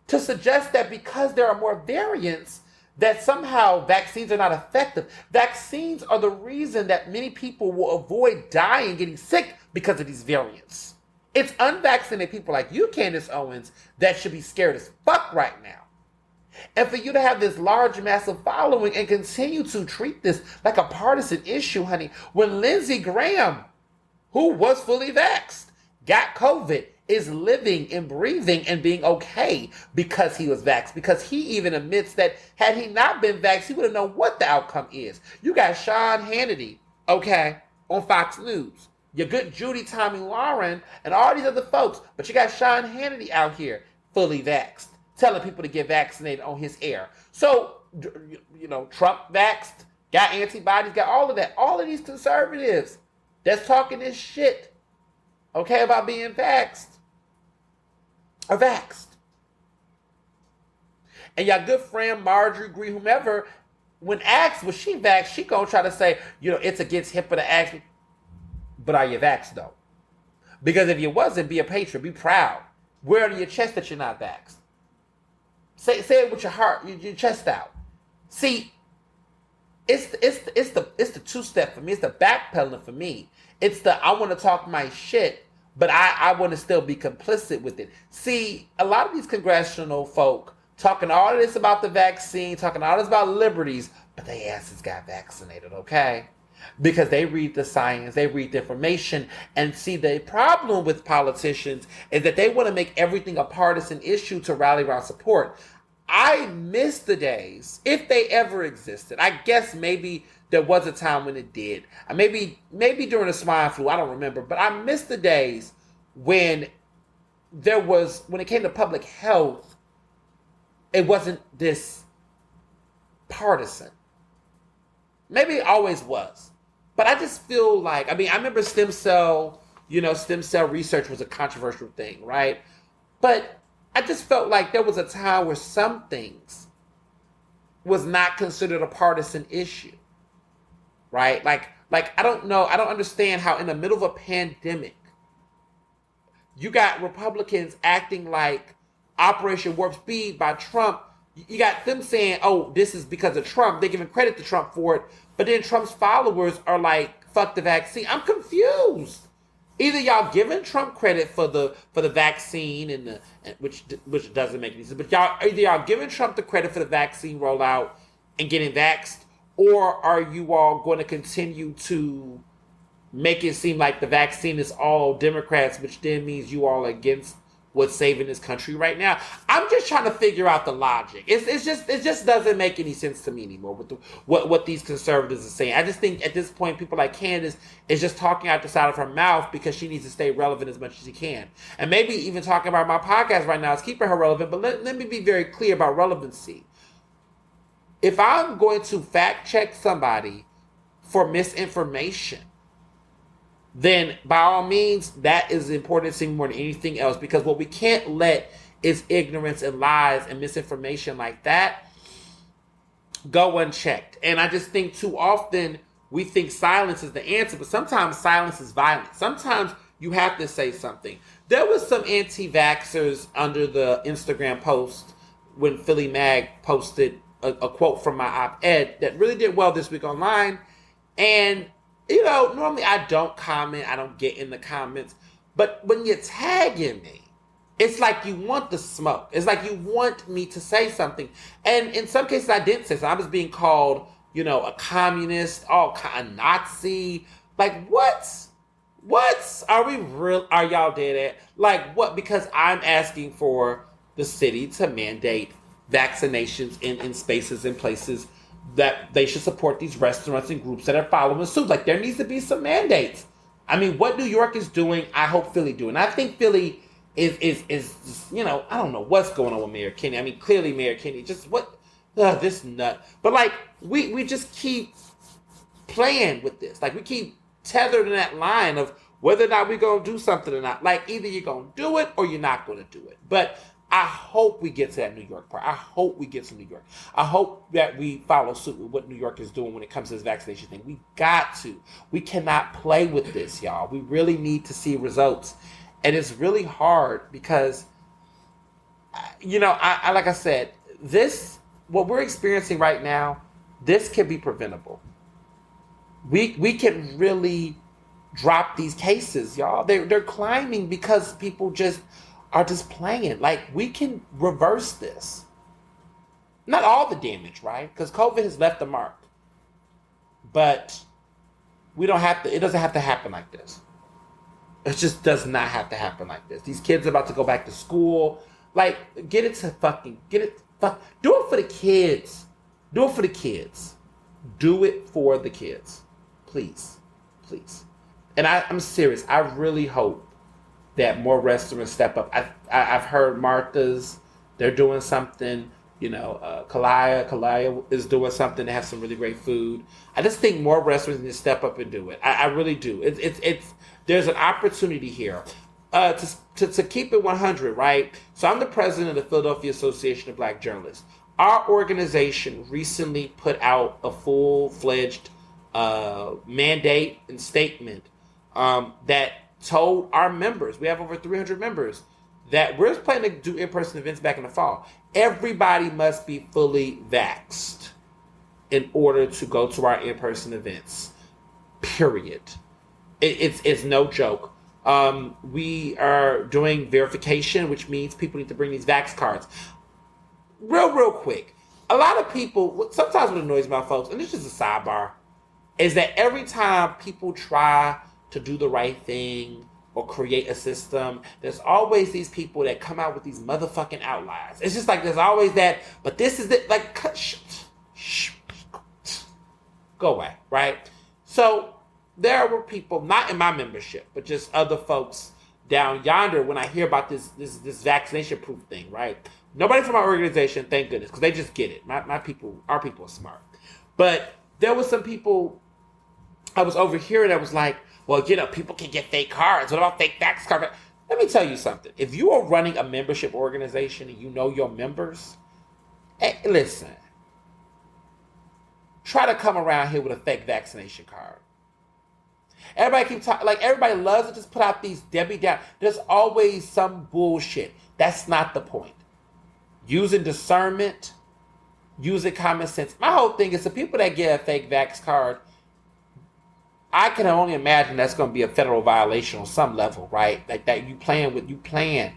To suggest that because there are more variants, that somehow vaccines are not effective. Vaccines are the reason that many people will avoid dying, getting sick because of these variants. It's unvaccinated people like you, Candace Owens, that should be scared as fuck right now. And for you to have this large, massive following and continue to treat this like a partisan issue, honey, when Lindsey Graham, who was fully vaxxed, got COVID, is living and breathing and being okay because he was vaxxed. Because he even admits that had he not been vaxxed, he would have known what the outcome is. You got Sean Hannity, okay, on Fox News. Your good Judy Tommy Lauren and all these other folks. But you got Sean Hannity out here fully vaxxed, telling people to get vaccinated on his air. So, you know, Trump vaxxed, got antibodies, got all of that. All of these conservatives that's talking this shit, okay, about being vaxxed, are vaxxed. And your good friend Marjorie Green, whomever, when asked was she vaxxed, she gonna try to say, it's against HIPAA to ask me, but are you vaxxed though? Because if you wasn't, be a patriot, be proud. Wear it on your chest that you're not vaxxed. Say it with your heart, your chest out. See, it's the two-step for me. It's the backpedaling for me. It's the I want to talk my shit, but I want to still be complicit with it. See, a lot of these congressional folk talking all this about the vaccine, talking all this about liberties, but they asses got vaccinated, okay? Because they read the science, they read the information, and see, the problem with politicians is that they want to make everything a partisan issue to rally around support. I miss the days, if they ever existed. I guess maybe there was a time when it did. Maybe during the swine flu, I don't remember. But I miss the days when when it came to public health, it wasn't this partisan. Maybe it always was. But I just feel like, I remember stem cell research was a controversial thing, right? But I just felt like there was a time where some things was not considered a partisan issue, right? Like I don't know, I don't understand how in the middle of a pandemic, you got Republicans acting like Operation Warp Speed by Trump. You got them saying, oh, this is because of Trump. They're giving credit to Trump for it. But then Trump's followers are like, fuck the vaccine. I'm confused. Either y'all giving Trump credit for the vaccine which doesn't make any sense, but either y'all giving Trump the credit for the vaccine rollout and getting vaxxed, or are you all going to continue to make it seem like the vaccine is all Democrats, which then means you all are against what's saving this country right now? I'm just trying to figure out the logic. It just doesn't make any sense to me anymore with what these conservatives are saying. I just think at this point, people like Candace is just talking out the side of her mouth because she needs to stay relevant as much as she can. And maybe even talking about my podcast right now is keeping her relevant, but let me be very clear about relevancy. If I'm going to fact check somebody for misinformation, then by all means, that is important to me more than anything else, because what we can't let is ignorance and lies and misinformation like that go unchecked. And I just think too often we think silence is the answer, but sometimes silence is violence. Sometimes you have to say something. There was some anti-vaxxers under the Instagram post when Philly Mag posted a quote from my op-ed that really did well this week online. And normally I don't comment. I don't get in the comments. But when you're tagging me, it's like you want the smoke. It's like you want me to say something. And in some cases I didn't say something. I was being called, a communist, a Nazi. Like, what? Are we real? Are y'all dead at? Like, what? Because I'm asking for the city to mandate vaccinations in spaces and places that they should support these restaurants and groups that are following suit. Like, there needs to be some mandates. What New York is doing, I hope Philly doing. I think Philly is I don't know what's going on with Mayor Kenney. Clearly Mayor Kenney, just this nut. But we just keep playing with this. We keep tethered in that line of whether or not we're going to do something or not. Either you're going to do it or you're not going to do it. But I hope we get to that New York part. I hope we get to New York. I hope that we follow suit with what New York is doing when it comes to this vaccination thing. We got to. We cannot play with this, y'all. We really need to see results. And it's really hard because, I like I said, what we're experiencing right now, this can be preventable. We can really drop these cases, y'all. They're climbing because people are just playing. We can reverse this. Not all the damage, right? Because COVID has left a mark. But it doesn't have to happen like this. It just does not have to happen like this. These kids are about to go back to school. Do it for the kids. Do it for the kids. Do it for the kids. Please. Please. And I'm serious. I really hope that more restaurants step up. I've heard Martha's, they're doing something. Kalaya is doing something. They have some really great food. I just think more restaurants need to step up and do it. I really do. It's there's an opportunity here. To keep it 100, right? So I'm the president of the Philadelphia Association of Black Journalists. Our organization recently put out a full-fledged mandate and statement that told our members, we have over 300 members, that we're planning to do in-person events back in the fall. Everybody must be fully vaxxed in order to go to our in-person events. Period. It's no joke. We are doing verification, which means people need to bring these vax cards. Real quick. A lot of people, sometimes what annoys my folks, and this is a sidebar, is that every time people try to do the right thing or create a system, there's always these people that come out with these motherfucking outliers. It's just like there's always that, but this is it, like, go away, right? So there were people, not in my membership, but just other folks down yonder when I hear about this vaccination proof thing, right? Nobody from our organization, thank goodness, because they just get it. My people, our people are smart. But there was some people I was overhearing that was like, well, people can get fake cards. What about fake vax cards? Let me tell you something. If you are running a membership organization and you know your members, hey, listen, try to come around here with a fake vaccination card. Everybody keep talking, like everybody loves to just put out these Debbie down. There's always some bullshit. That's not the point. Using discernment, using common sense. My whole thing is the people that get a fake vax card, I can only imagine that's going to be a federal violation on some level, right? Like that you plan,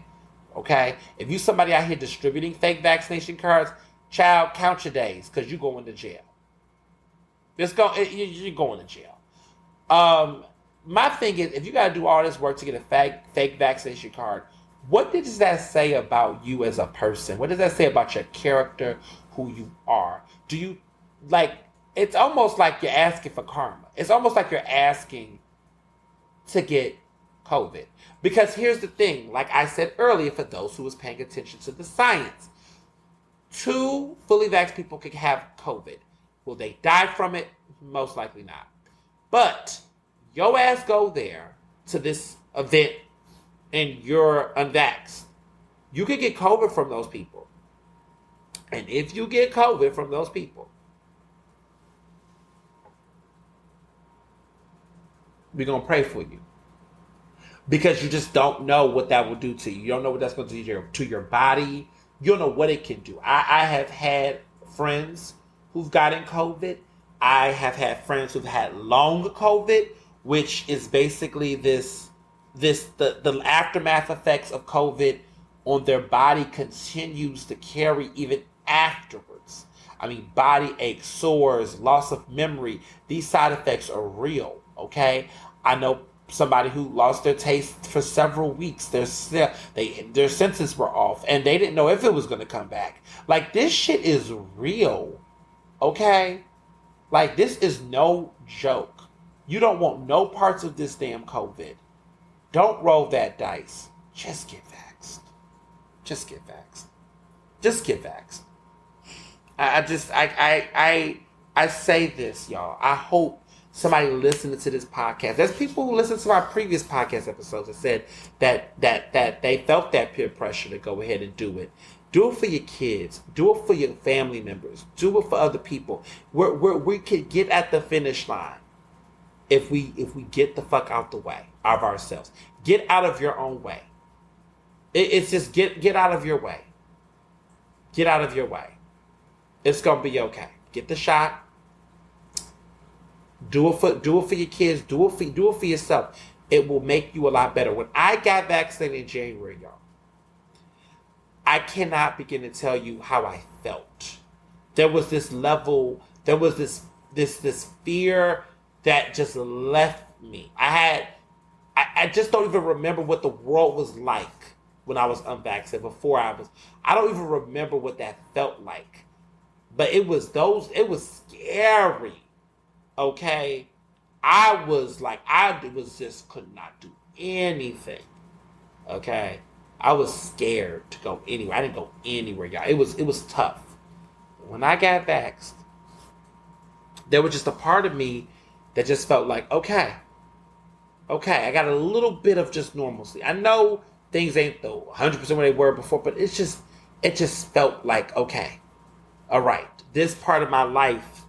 okay? If you somebody out here distributing fake vaccination cards, child, count your days because you're going to jail. You're going to jail. My thing is, if you got to do all this work to get a fake vaccination card, what does that say about you as a person? What does that say about your character, who you are? Do you, like, it's almost like you're asking for karma. It's almost like you're asking to get COVID. Because here's the thing, like I said earlier, for those who was paying attention to the science, 2 fully vaxxed people could have COVID. Will they die from it? Most likely not. But your ass go there to this event and you're unvaxxed. You could get COVID from those people. And if you get COVID from those people, we're going to pray for you. Because you just don't know what that will do to you. You don't know what that's going to do to your body. You don't know what it can do. I have had friends who've gotten COVID. I have had friends who've had long COVID, which is basically the aftermath effects of COVID on their body continues to carry even afterwards. I mean, body aches, sores, loss of memory. These side effects are real. Okay, I know somebody who lost their taste for several weeks. Their senses were off, and they didn't know if it was going to come back. Like, this shit is real. Okay, like, this is no joke. You don't want no parts of this damn COVID. Don't roll that dice. Just get vaxxed. Just get vaxxed. Just get vaxxed. I say this, y'all. I hope somebody listening to this podcast. There's people who listen to our previous podcast episodes that said that they felt that peer pressure to go ahead and do it. Do it for your kids. Do it for your family members. Do it for other people. We could get at the finish line if we get the fuck out the way of ourselves. Get out of your own way. It's just get out of your way. Get out of your way. It's gonna be okay. Get the shot. Do it for your kids. Do it for yourself. It will make you a lot better. When I got vaccinated in January, y'all, I cannot begin to tell you how I felt. There was this level. There was this fear that just left me. I just don't even remember what the world was like when I was unvaccinated. I don't even remember what that felt like. But it was scary. Okay, I was just could not do anything. Okay, I was scared to go anywhere. I didn't go anywhere, y'all. It was tough. When I got vaxxed, there was just a part of me that just felt like, okay, I got a little bit of just normalcy. I know things ain't 100% what they were before, but it just felt like okay. all right, this part of my life,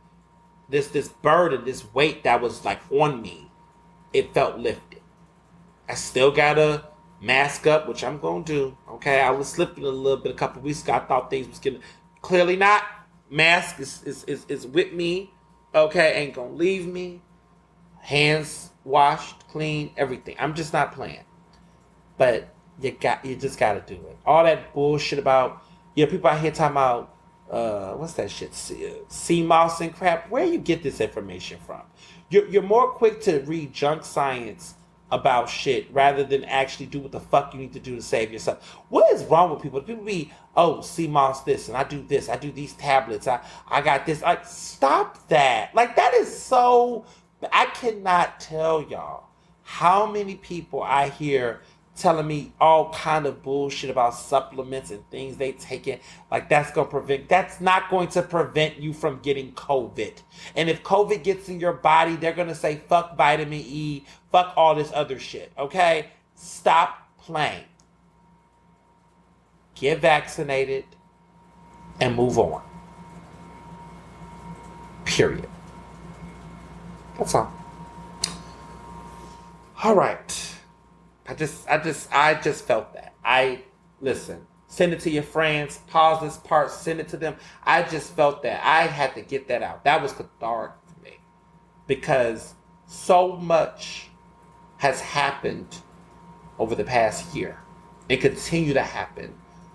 this burden, this weight that was like on me, it felt lifted. I still gotta mask up, which I'm gonna do. Okay, I was slipping a little bit a couple weeks ago. I thought things was getting clearly not. Mask is with me. Okay, ain't gonna leave me. Hands washed, clean, everything. I'm just not playing. But you just gotta do it. All that bullshit about people out here talking about what's that shit? Sea moss and crap. Where you get this information from? You're more quick to read junk science about shit rather than actually do what the fuck you need to do to save yourself. What is wrong with people? People be, sea moss this, and I do this, I do these tablets, I got this. Like, stop that. Like, that is so, I cannot tell y'all how many people I hear telling me all kind of bullshit about supplements and things they taking. Like, that's not going to prevent you from getting COVID. And if COVID gets in your body, they're going to say, fuck vitamin E, fuck all this other shit. Okay? Stop playing. Get vaccinated and move on. Period. That's all. All right. I just felt that. Listen, send it to your friends, pause this part, send it to them. I just felt that. I had to get that out. That was cathartic for me. Because so much has happened over the past year and continue to happen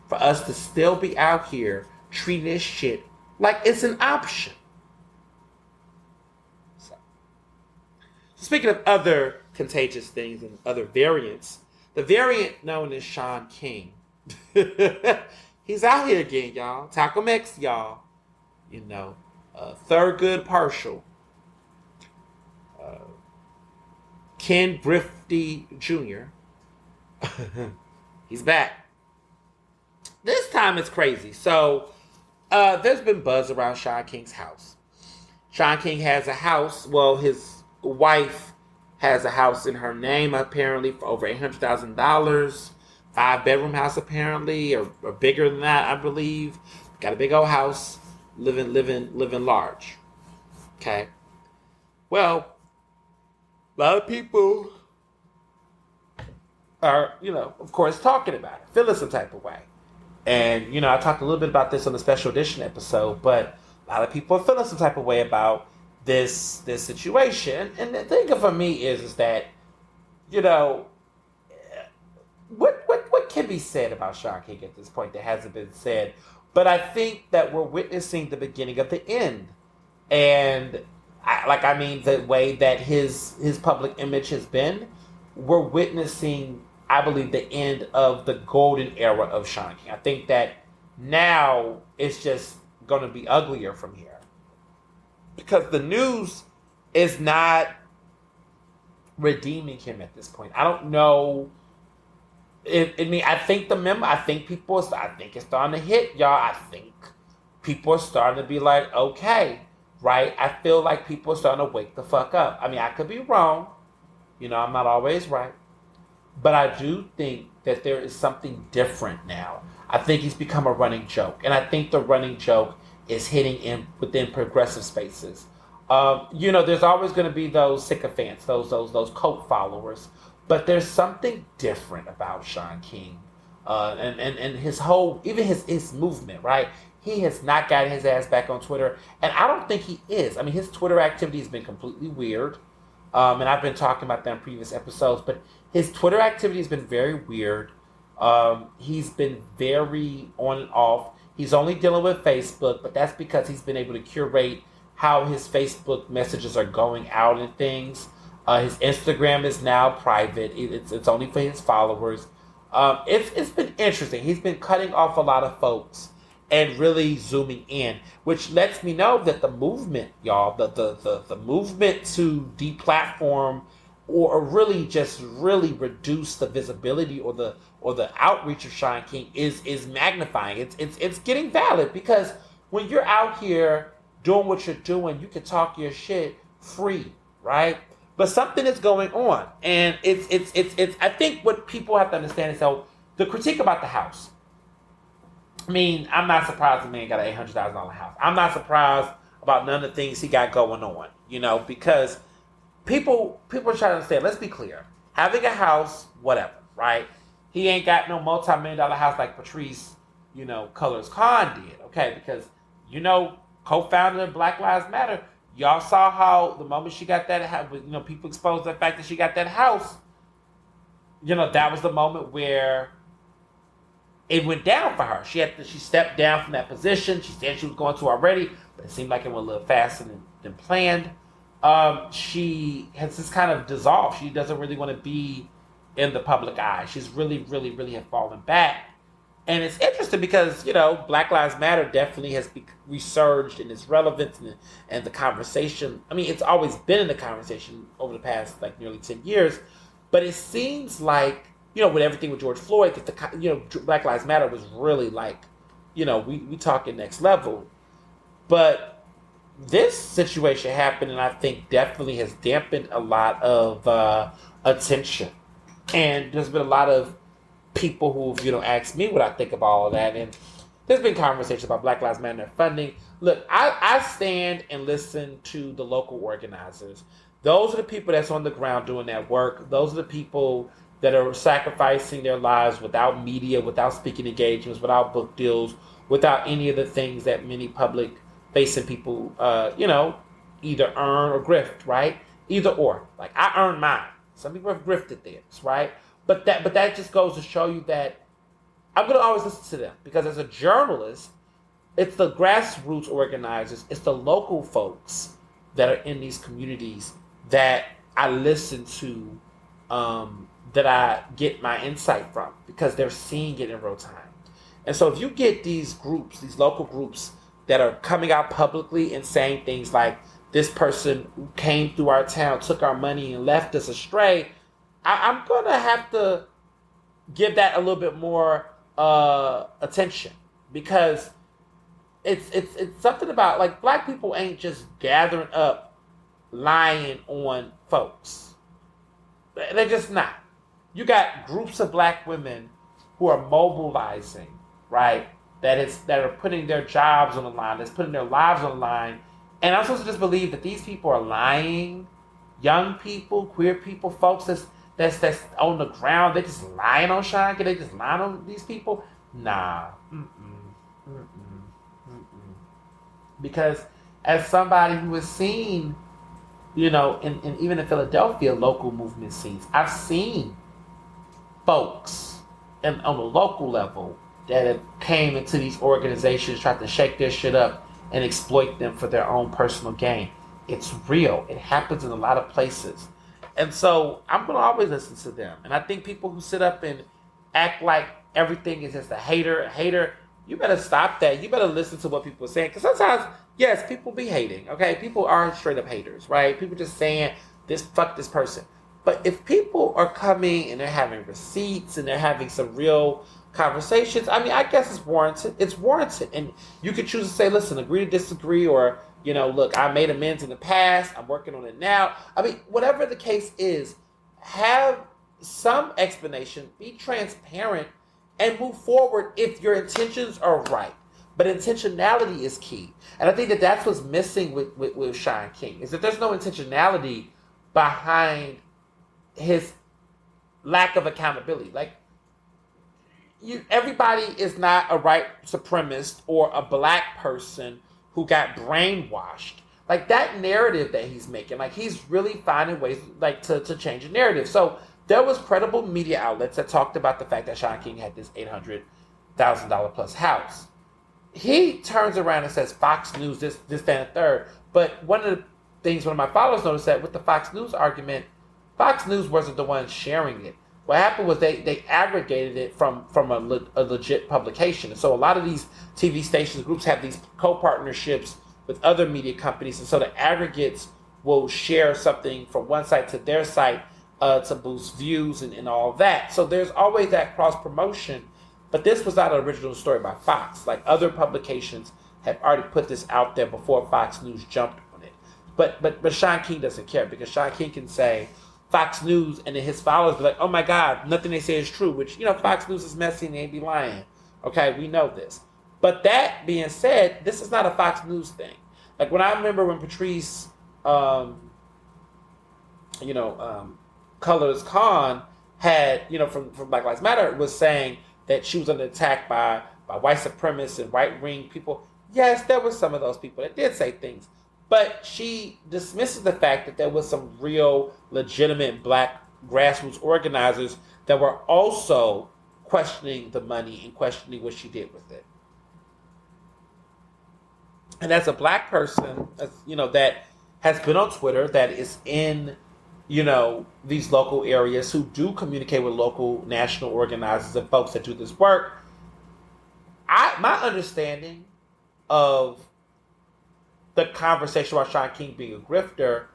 for us to still be out here treating this shit like it's an option. So speaking of other contagious things and other variants, the variant known as Sean King, he's out here again, y'all. Talcum X, y'all. Thurgood Partial. Ken Griffey Jr. He's back. This time it's crazy. So, there's been buzz around Sean King's house. Sean King has a house. Well, his wife has a house in her name, apparently, for over $800,000. 5-bedroom house, apparently, or bigger than that, I believe. Got a big old house, living large. Okay. Well, a lot of people are, of course, talking about it, feeling some type of way. And, I talked a little bit about this on the special edition episode, but a lot of people are feeling some type of way about this situation. And the thing for me is that, what can be said about Sean King at this point that hasn't been said? But I think that we're witnessing the beginning of the end. And the way that his public image has been, we're witnessing, I believe, the end of the golden era of Sean King. I think that now it's just going to be uglier from here. Because the news is not redeeming him at this point. I don't know. I think it's starting to hit, y'all. I think people are starting to be like, okay, right? I feel like people are starting to wake the fuck up. I could be wrong. I'm not always right. But I do think that there is something different now. I think he's become a running joke. And I think the running joke is hitting within progressive spaces. There's always going to be those sycophants, those cult followers. But there's something different about Sean King. And his whole, even his movement, right? He has not gotten his ass back on Twitter. And I don't think he is. His Twitter activity has been completely weird. And I've been talking about that in previous episodes. But his Twitter activity has been very weird. He's been very on and off. He's only dealing with Facebook, but that's because he's been able to curate how his Facebook messages are going out and things. His Instagram is now private. It's only for his followers. It's been interesting. He's been cutting off a lot of folks and really zooming in, which lets me know that the movement, y'all, the movement to deplatform or really reduce the visibility or the outreach of Sean King is magnifying. It's getting valid, because when you're out here doing what you're doing, you can talk your shit free, right? But something is going on, and it's I think what people have to understand is, so the critique about the house, I mean, I'm not surprised the man got an $800,000 house. I'm not surprised about none of the things he got going on, because people are trying to understand. Let's be clear. Having a house, whatever, right? He ain't got no multi-million-dollar house like Patrice, Colors Khan did, okay? Because, co-founder of Black Lives Matter, y'all saw how the moment she got that house, people exposed the fact that she got that house, that was the moment where it went down for her. She stepped down from that position. She said she was going to already, but it seemed like it went a little faster than planned. She has just kind of dissolved. She doesn't really want to be in the public eye. She's really, really, really have fallen back. And it's interesting because, Black Lives Matter definitely has resurged in its relevance and the conversation. I mean, it's always been in the conversation over the past, nearly 10 years. But it seems like, with everything with George Floyd, that Black Lives Matter was really we talking next level. But this situation happened, and I think definitely has dampened a lot of attention. And there's been a lot of people who've, asked me what I think about all of that. And there's been conversations about Black Lives Matter funding. Look, I stand and listen to the local organizers. Those are the people that's on the ground doing that work. Those are the people that are sacrificing their lives without media, without speaking engagements, without book deals, without any of the things that many public-facing people, either earn or grift, right? Either or. Like, I earned mine. Some people have grifted theirs, right? But that just goes to show you that I'm going to always listen to them. Because as a journalist, it's the grassroots organizers, it's the local folks that are in these communities that I listen to, that I get my insight from, because they're seeing it in real time. And so if you get these groups, these local groups that are coming out publicly and saying things like, this person came through our town, took our money and left us astray, I'm going to have to give that a little bit more attention, because it's something about, Black people ain't just gathering up lying on folks. They're just not. You got groups of Black women who are mobilizing, right? That are putting their jobs on the line, that's putting their lives on the line. And I'm supposed to just believe that these people are lying. Young people, queer people, folks that's on the ground, they're just lying on Shanky, they just lying on these people. Nah. Because as somebody who has seen, in even in Philadelphia, local movement scenes, I've seen folks on the local level that have came into these organizations, tried to shake their shit up and exploit them for their own personal gain. It's real. It happens in a lot of places. And so I'm going to always listen to them. And I think people who sit up and act like everything is just a hater, you better stop that. You better listen to what people are saying. Because sometimes, yes, people be hating, okay? People are straight up haters, right? People just saying, fuck this person. But if people are coming and they're having receipts and they're having some real conversations, I mean, I guess it's warranted. It's warranted. And you could choose to say, listen, agree to disagree, or, look, I made amends in the past, I'm working on it now. I mean, whatever the case is, have some explanation, be transparent, and move forward if your intentions are right. But intentionality is key. And I think that that's what's missing with Shaun King, is that there's no intentionality behind his lack of accountability. Everybody is not a white supremacist or a Black person who got brainwashed. That narrative that he's making, he's really finding ways to change the narrative. So there was credible media outlets that talked about the fact that Shaun King had this $800,000 plus house. He turns around and says Fox News, this, that, and the third. But one of the things one of my followers noticed, that with the Fox News argument, Fox News wasn't the one sharing it. What happened was they aggregated it from a legit publication. And so a lot of these TV stations, groups have these co-partnerships with other media companies. And so the aggregates will share something from one site to their site to boost views and all that. So there's always that cross-promotion. But this was not an original story by Fox. Other publications have already put this out there before Fox News jumped on it. But Shaun King doesn't care, because Shaun King can say Fox News, and then his followers be like, oh my God, nothing they say is true, which, Fox News is messy and they ain't be lying. Okay, we know this. But that being said, this is not a Fox News thing. Like when I remember when Patrice, Colors Khan had, from Black Lives Matter, was saying that she was under attack by white supremacists and right wing people. Yes, there were some of those people that did say things, but she dismisses the fact that there was some real legitimate black grassroots organizers that were also questioning the money and questioning what she did with it. And as a black person, that has been on Twitter, that is in, these local areas, who do communicate with local national organizers and folks that do this work, my understanding of the conversation about Shaun King being a grifter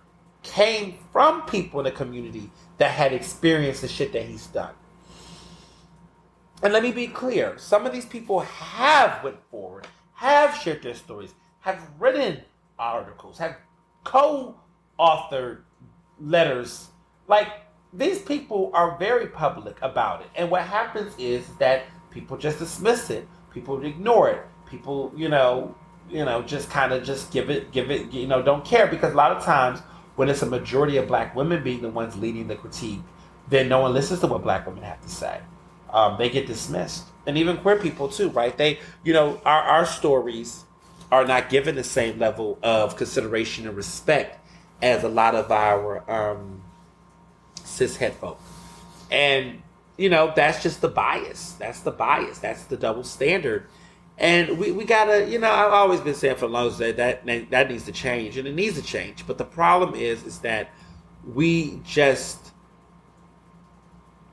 came from people in the community that had experienced the shit that he's done. And let me be clear, some of these people have went forward, have shared their stories, have written articles, have co-authored letters. Like, these people are very public about it. And what happens is that people just dismiss it. People ignore it. People, just kind of just give it, don't care. Because a lot of times when it's a majority of black women being the ones leading the critique, then no one listens to what black women have to say. They get dismissed. And even queer people too, right? They, our stories are not given the same level of consideration and respect as a lot of our cishet folk. And, that's just the bias. That's the bias. That's the double standard. And we gotta, I've always been saying for the longest that needs to change, and it needs to change. But the problem is that we just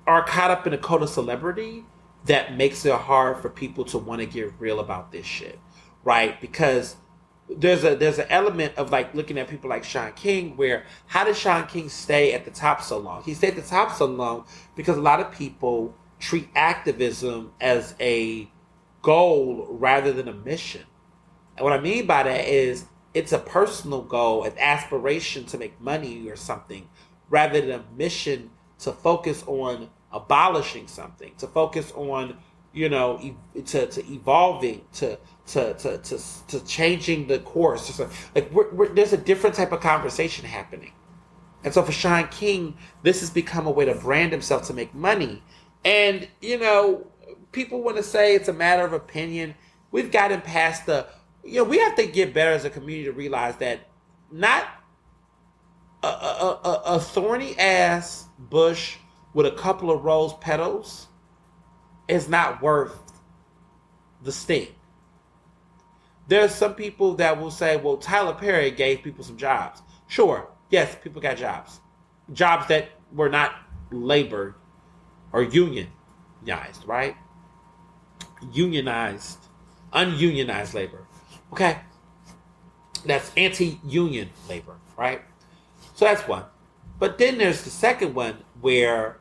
are caught up in a code of celebrity that makes it hard for people to want to get real about this shit, right? Because there's an element of like looking at people like Shaun King, where how did Shaun King stay at the top so long? He stayed at the top so long because a lot of people treat activism as a goal rather than a mission. And what I mean by that is it's a personal goal, an aspiration to make money or something, rather than a mission to focus on abolishing something, to focus on, to evolving, to changing the course. Like there's a different type of conversation happening. And so for Shaun King, this has become a way to brand himself to make money. And, people want to say it's a matter of opinion. We've gotten past we have to get better as a community to realize that not a thorny ass bush with a couple of rose petals is not worth the sting. There's some people that will say, well, Tyler Perry gave people some jobs. Sure, yes, people got jobs. Jobs that were not labored or unionized, right? Ununionized labor. Okay? That's anti-union labor, right? So that's one. But then there's the second one where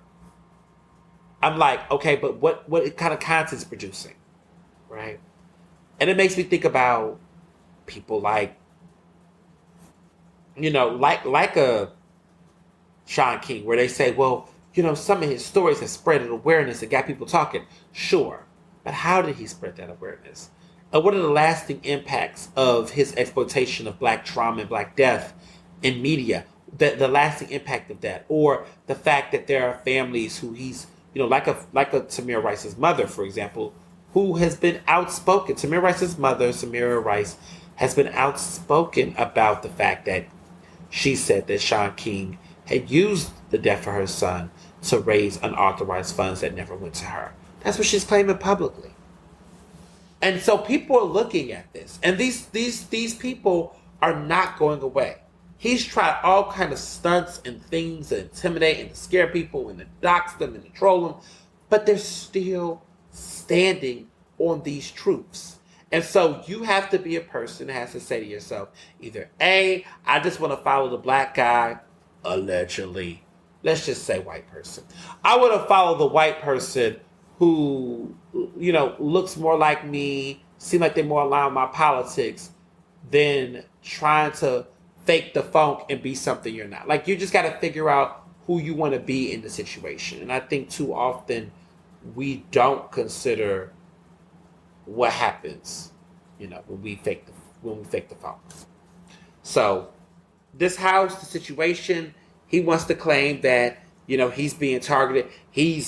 I'm like, okay, but what kind of content is producing, right? And it makes me think about people like, like a Shaun King, where they say, well, some of his stories have spread an awareness and got people talking. Sure, but how did he spread that awareness? And what are the lasting impacts of his exploitation of black trauma and black death in media? The lasting impact of that, or the fact that there are families who he's, like a Tamir Rice's mother, for example, who has been outspoken. Tamir Rice's mother, Samira Rice, has been outspoken about the fact that she said that Shaun King had used the death of her son to raise unauthorized funds that never went to her. That's what she's claiming publicly. And so people are looking at this, and these people are not going away. He's tried all kind of stunts and things to intimidate and to scare people and to dox them and to troll them, but they're still standing on these truths. And so you have to be a person that has to say to yourself, either A, I just want to follow the black guy, allegedly. Let's just say white person. I want to follow the white person who, looks more like me, seem like they're more aligned with my politics, than trying to fake the funk and be something you're not. Like, you just got to figure out who you want to be in the situation. And I think too often we don't consider what happens, when we fake the phone. So this house, the situation, he wants to claim that, he's being targeted. He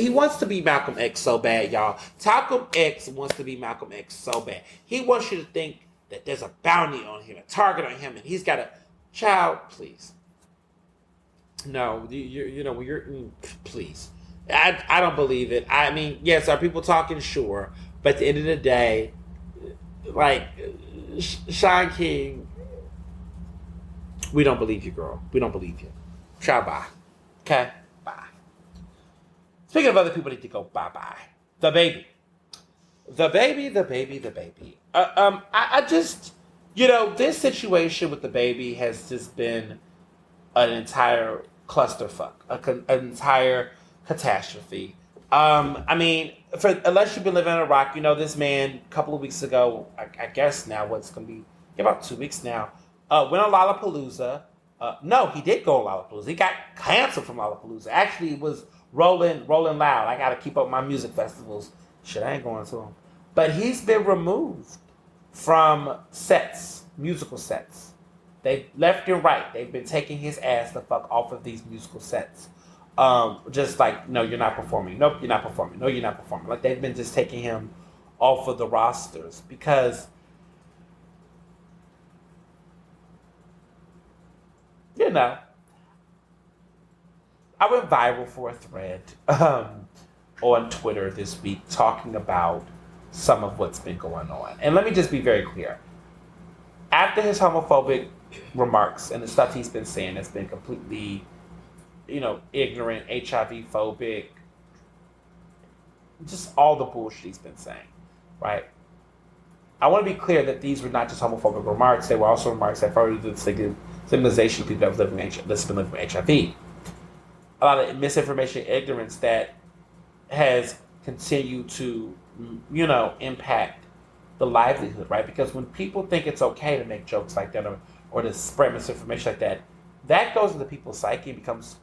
wants to be Malcolm X so bad, y'all. Talcum X wants to be Malcolm X so bad. He wants you to think that there's a bounty on him, a target on him, and he's got a child. Please, no, please. I don't believe it. I mean, yes, are people talking? Sure, but at the end of the day, like Sean King, we don't believe you, girl. We don't believe you. Ciao, bye. Okay, bye. Speaking of other people need to go bye-bye. DaBaby. I just, this situation with DaBaby has just been an entire clusterfuck, an entire catastrophe. I mean, unless you've been living in Iraq, this man a couple of weeks ago, I guess now what's going to be about 2 weeks now, went on Lollapalooza. No, he did go on Lollapalooza. He got canceled from Lollapalooza. Actually, it was Rolling Loud. I got to keep up my music festivals. Shit, I ain't going to them. But he's been removed from musical sets. They left and right. They've been taking his ass the fuck off of these musical sets. Just like, no, you're not performing. Nope, you're not performing. No, you're not performing. Like, they've been just taking him off of the rosters because, I went viral for a thread on Twitter this week talking about some of what's been going on. And let me just be very clear. After his homophobic remarks and the stuff he's been saying has been completely, ignorant, HIV phobic, just all the bullshit he's been saying, right? I want to be clear that these were not just homophobic remarks. They were also remarks that furthered the stigmatization of people that have been living with HIV. A lot of misinformation and ignorance that has continued to, impact the livelihood, right? Because when people think it's okay to make jokes like that or to spread misinformation like that, that goes into people's psyche and becomes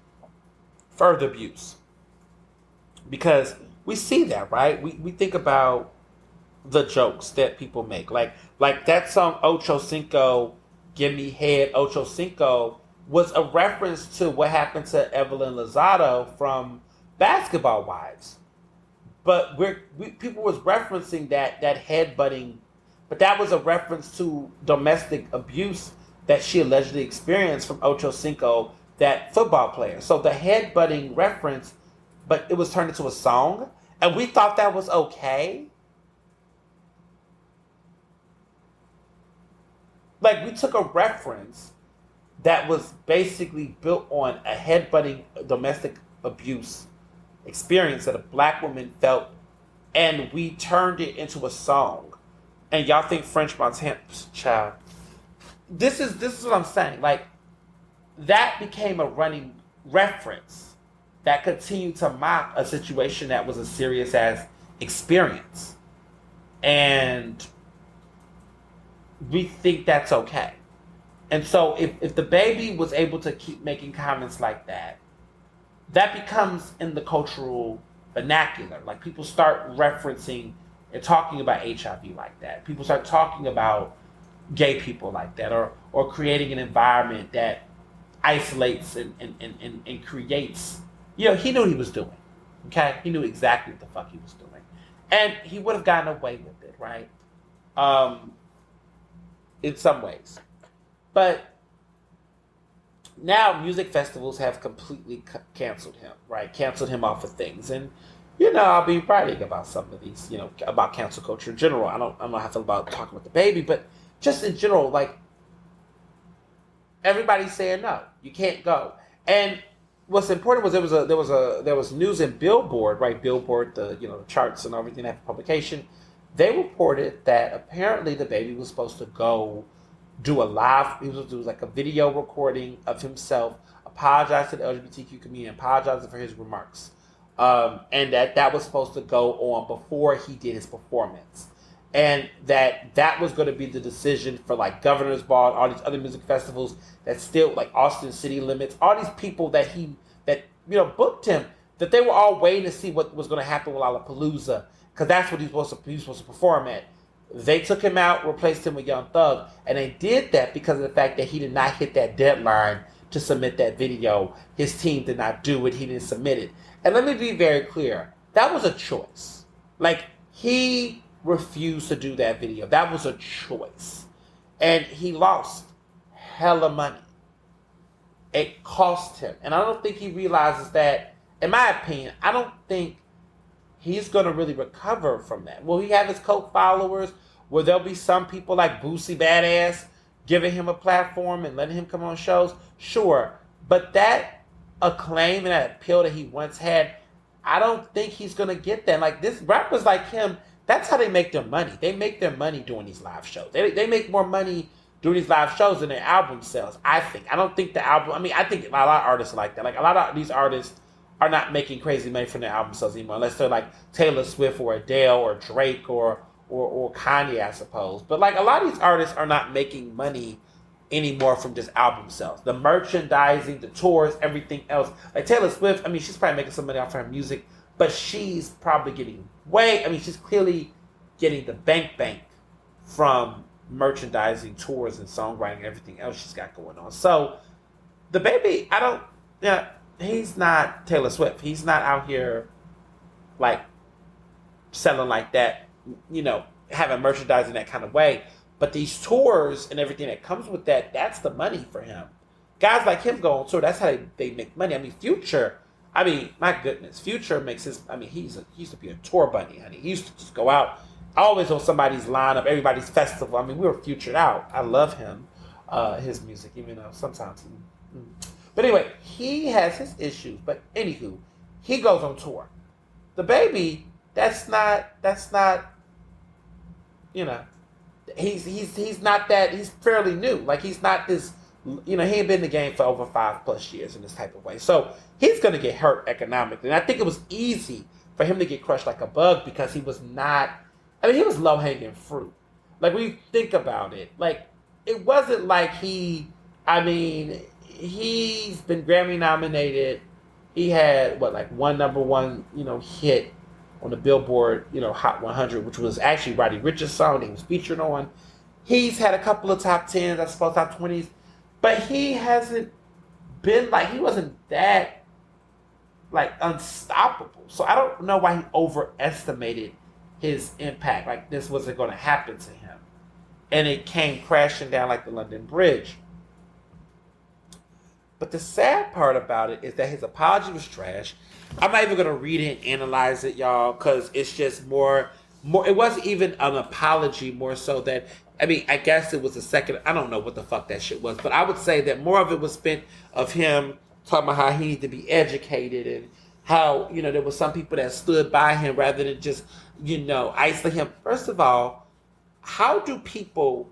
further abuse. Because we see that, right? We think about the jokes that people make. Like that song Ocho Cinco, Give Me Head, Ocho Cinco, was a reference to what happened to Evelyn Lozado from Basketball Wives. But people was referencing that headbutting, but that was a reference to domestic abuse that she allegedly experienced from Ocho Cinco, that football player. So the headbutting reference, but it was turned into a song, and we thought that was okay. Like, we took a reference that was basically built on a headbutting domestic abuse experience that a black woman felt, and we turned it into a song. And y'all think French Montana, child. This is what I'm saying. Like, that became a running reference that continued to mock a situation that was a serious ass experience. And we think that's okay. And so if DaBaby was able to keep making comments like that, that becomes in the cultural vernacular. Like, people start referencing and talking about HIV like that. People start talking about gay people like that, or creating an environment that isolates and creates. He knew what he was doing. Okay? He knew exactly what the fuck he was doing. And he would have gotten away with it, right? In some ways. But now music festivals have completely canceled him, right? Canceled him off of things. And, I'll be writing about some of these, about cancel culture in general. I don't know how I feel about talking about DaBaby, but just in general, like, everybody's saying no, you can't go. And what's important was there was news in Billboard, right? Billboard, the charts and everything, that publication. They reported that apparently DaBaby was supposed to go do a live. He was supposed to do like a video recording of himself, apologize to the LGBTQ community, apologizing for his remarks, and that was supposed to go on before he did his performance. And that was going to be the decision for like Governor's Ball and all these other music festivals that still, like Austin City Limits, all these people that booked him. that they were all waiting to see what was going to happen with Lollapalooza, because that's what he was supposed to perform at. They took him out, replaced him with Young Thug, and they did that because of the fact that he did not hit that deadline to submit that video. His team did not do it. He didn't submit it. And let me be very clear. That was a choice. Like, he refused to do that video. That was a choice. And he lost hella money. It cost him. And I don't think he realizes that, in my opinion, I don't think he's going to really recover from that. Will he have his cult followers? Will there be some people like Boosie Badass giving him a platform and letting him come on shows? Sure. But that acclaim and that appeal that he once had, I don't think he's going to get that. Like, this rappers like him, that's how they make their money. They make their money doing these live shows. They make more money doing these live shows than their album sales, I think. I don't think the album, I mean, I think a lot of artists are like that. Like, a lot of these artists are not making crazy money from their album sales anymore, unless they're like Taylor Swift or Adele or Drake or Kanye, I suppose. But like, a lot of these artists are not making money anymore from just album sales. The merchandising, the tours, everything else. Like Taylor Swift, I mean, she's probably making some money off her music, but she's probably getting she's clearly getting the bank from merchandising, tours, and songwriting, and everything else she's got going on. So DaBaby, he's not Taylor Swift. He's not out here like selling like that, having merchandise in that kind of way. But these tours and everything that comes with that, that's the money for him. Guys like him go on tour, that's how they make money. I mean, Future, my goodness, Future makes he used to be a tour bunny, honey. He used to just go out, always on somebody's lineup, everybody's festival. I mean, we were Futured out. I love him, his music, even though sometimes But anyway, he has his issues. But anywho, he goes on tour. DaBaby, that's not, he's not that, he's fairly new. Like, he's not this, he ain't been in the game for over 5+ years in this type of way. So he's going to get hurt economically. And I think it was easy for him to get crushed like a bug because he was he was low-hanging fruit. Like, when you think about it, like, it wasn't like he's been Grammy nominated. He had one number one, hit on the Billboard, Hot 100, which was actually Roddy Ricch's song that he was featured on. He's had a couple of top 10s, I suppose top 20s, but he hasn't been he wasn't that unstoppable. So I don't know why he overestimated his impact. Like, this wasn't going to happen to him. And it came crashing down like the London Bridge. But the sad part about it is that his apology was trash. I'm not even going to read it and analyze it, y'all, because it's just more, it wasn't even an apology, more so that, I guess it was a second, I don't know what the fuck that shit was, but I would say that more of it was spent of him talking about how he needed to be educated and how, there were some people that stood by him rather than just, isolate him. First of all, how do people,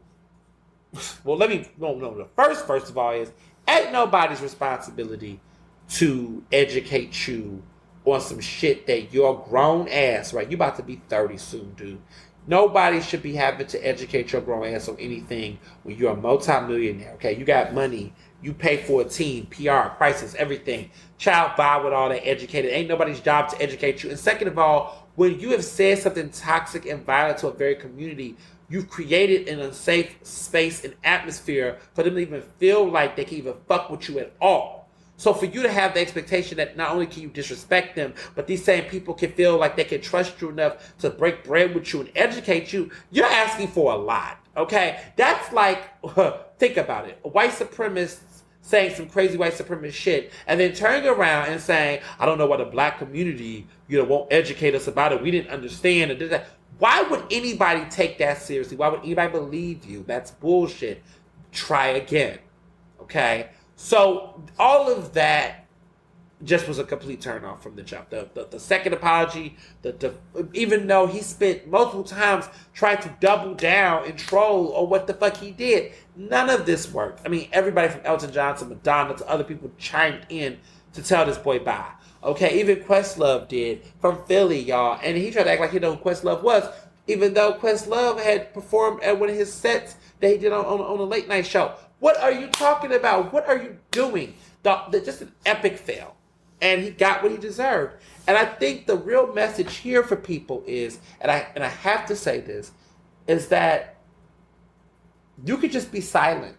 the first of all is, ain't nobody's responsibility to educate you on some shit that your grown ass, right? You about to be 30 soon, dude. Nobody should be having to educate your grown ass on anything when you're a multi-millionaire, okay? You got money. You pay for a team, PR, crisis, everything. Child vibe with all that educated. Ain't nobody's job to educate you. And second of all, when you have said something toxic and violent to a very community, you've created an unsafe space and atmosphere for them to even feel like they can even fuck with you at all. So for you to have the expectation that not only can you disrespect them, but these same people can feel like they can trust you enough to break bread with you and educate you, you're asking for a lot, okay? That's like, think about it. A white supremacist saying some crazy white supremacist shit and then turning around and saying, I don't know why the black community, won't educate us about it. We didn't understand it. Why would anybody take that seriously? Why would anybody believe you? That's bullshit. Try again. Okay? So all of that just was a complete turn off from the jump. The second apology, even though he spent multiple times trying to double down and troll on what the fuck he did, none of this worked. Everybody from Elton John to Madonna to other people chimed in to tell this boy bye. Okay, even Questlove did from Philly, y'all. And he tried to act like he knew who Questlove was, even though Questlove had performed at one of his sets that he did on a late night show. What are you talking about? What are you doing? Just an epic fail. and he got what he deserved. And I think the real message here for people is, and I have to say this, is that you could just be silent.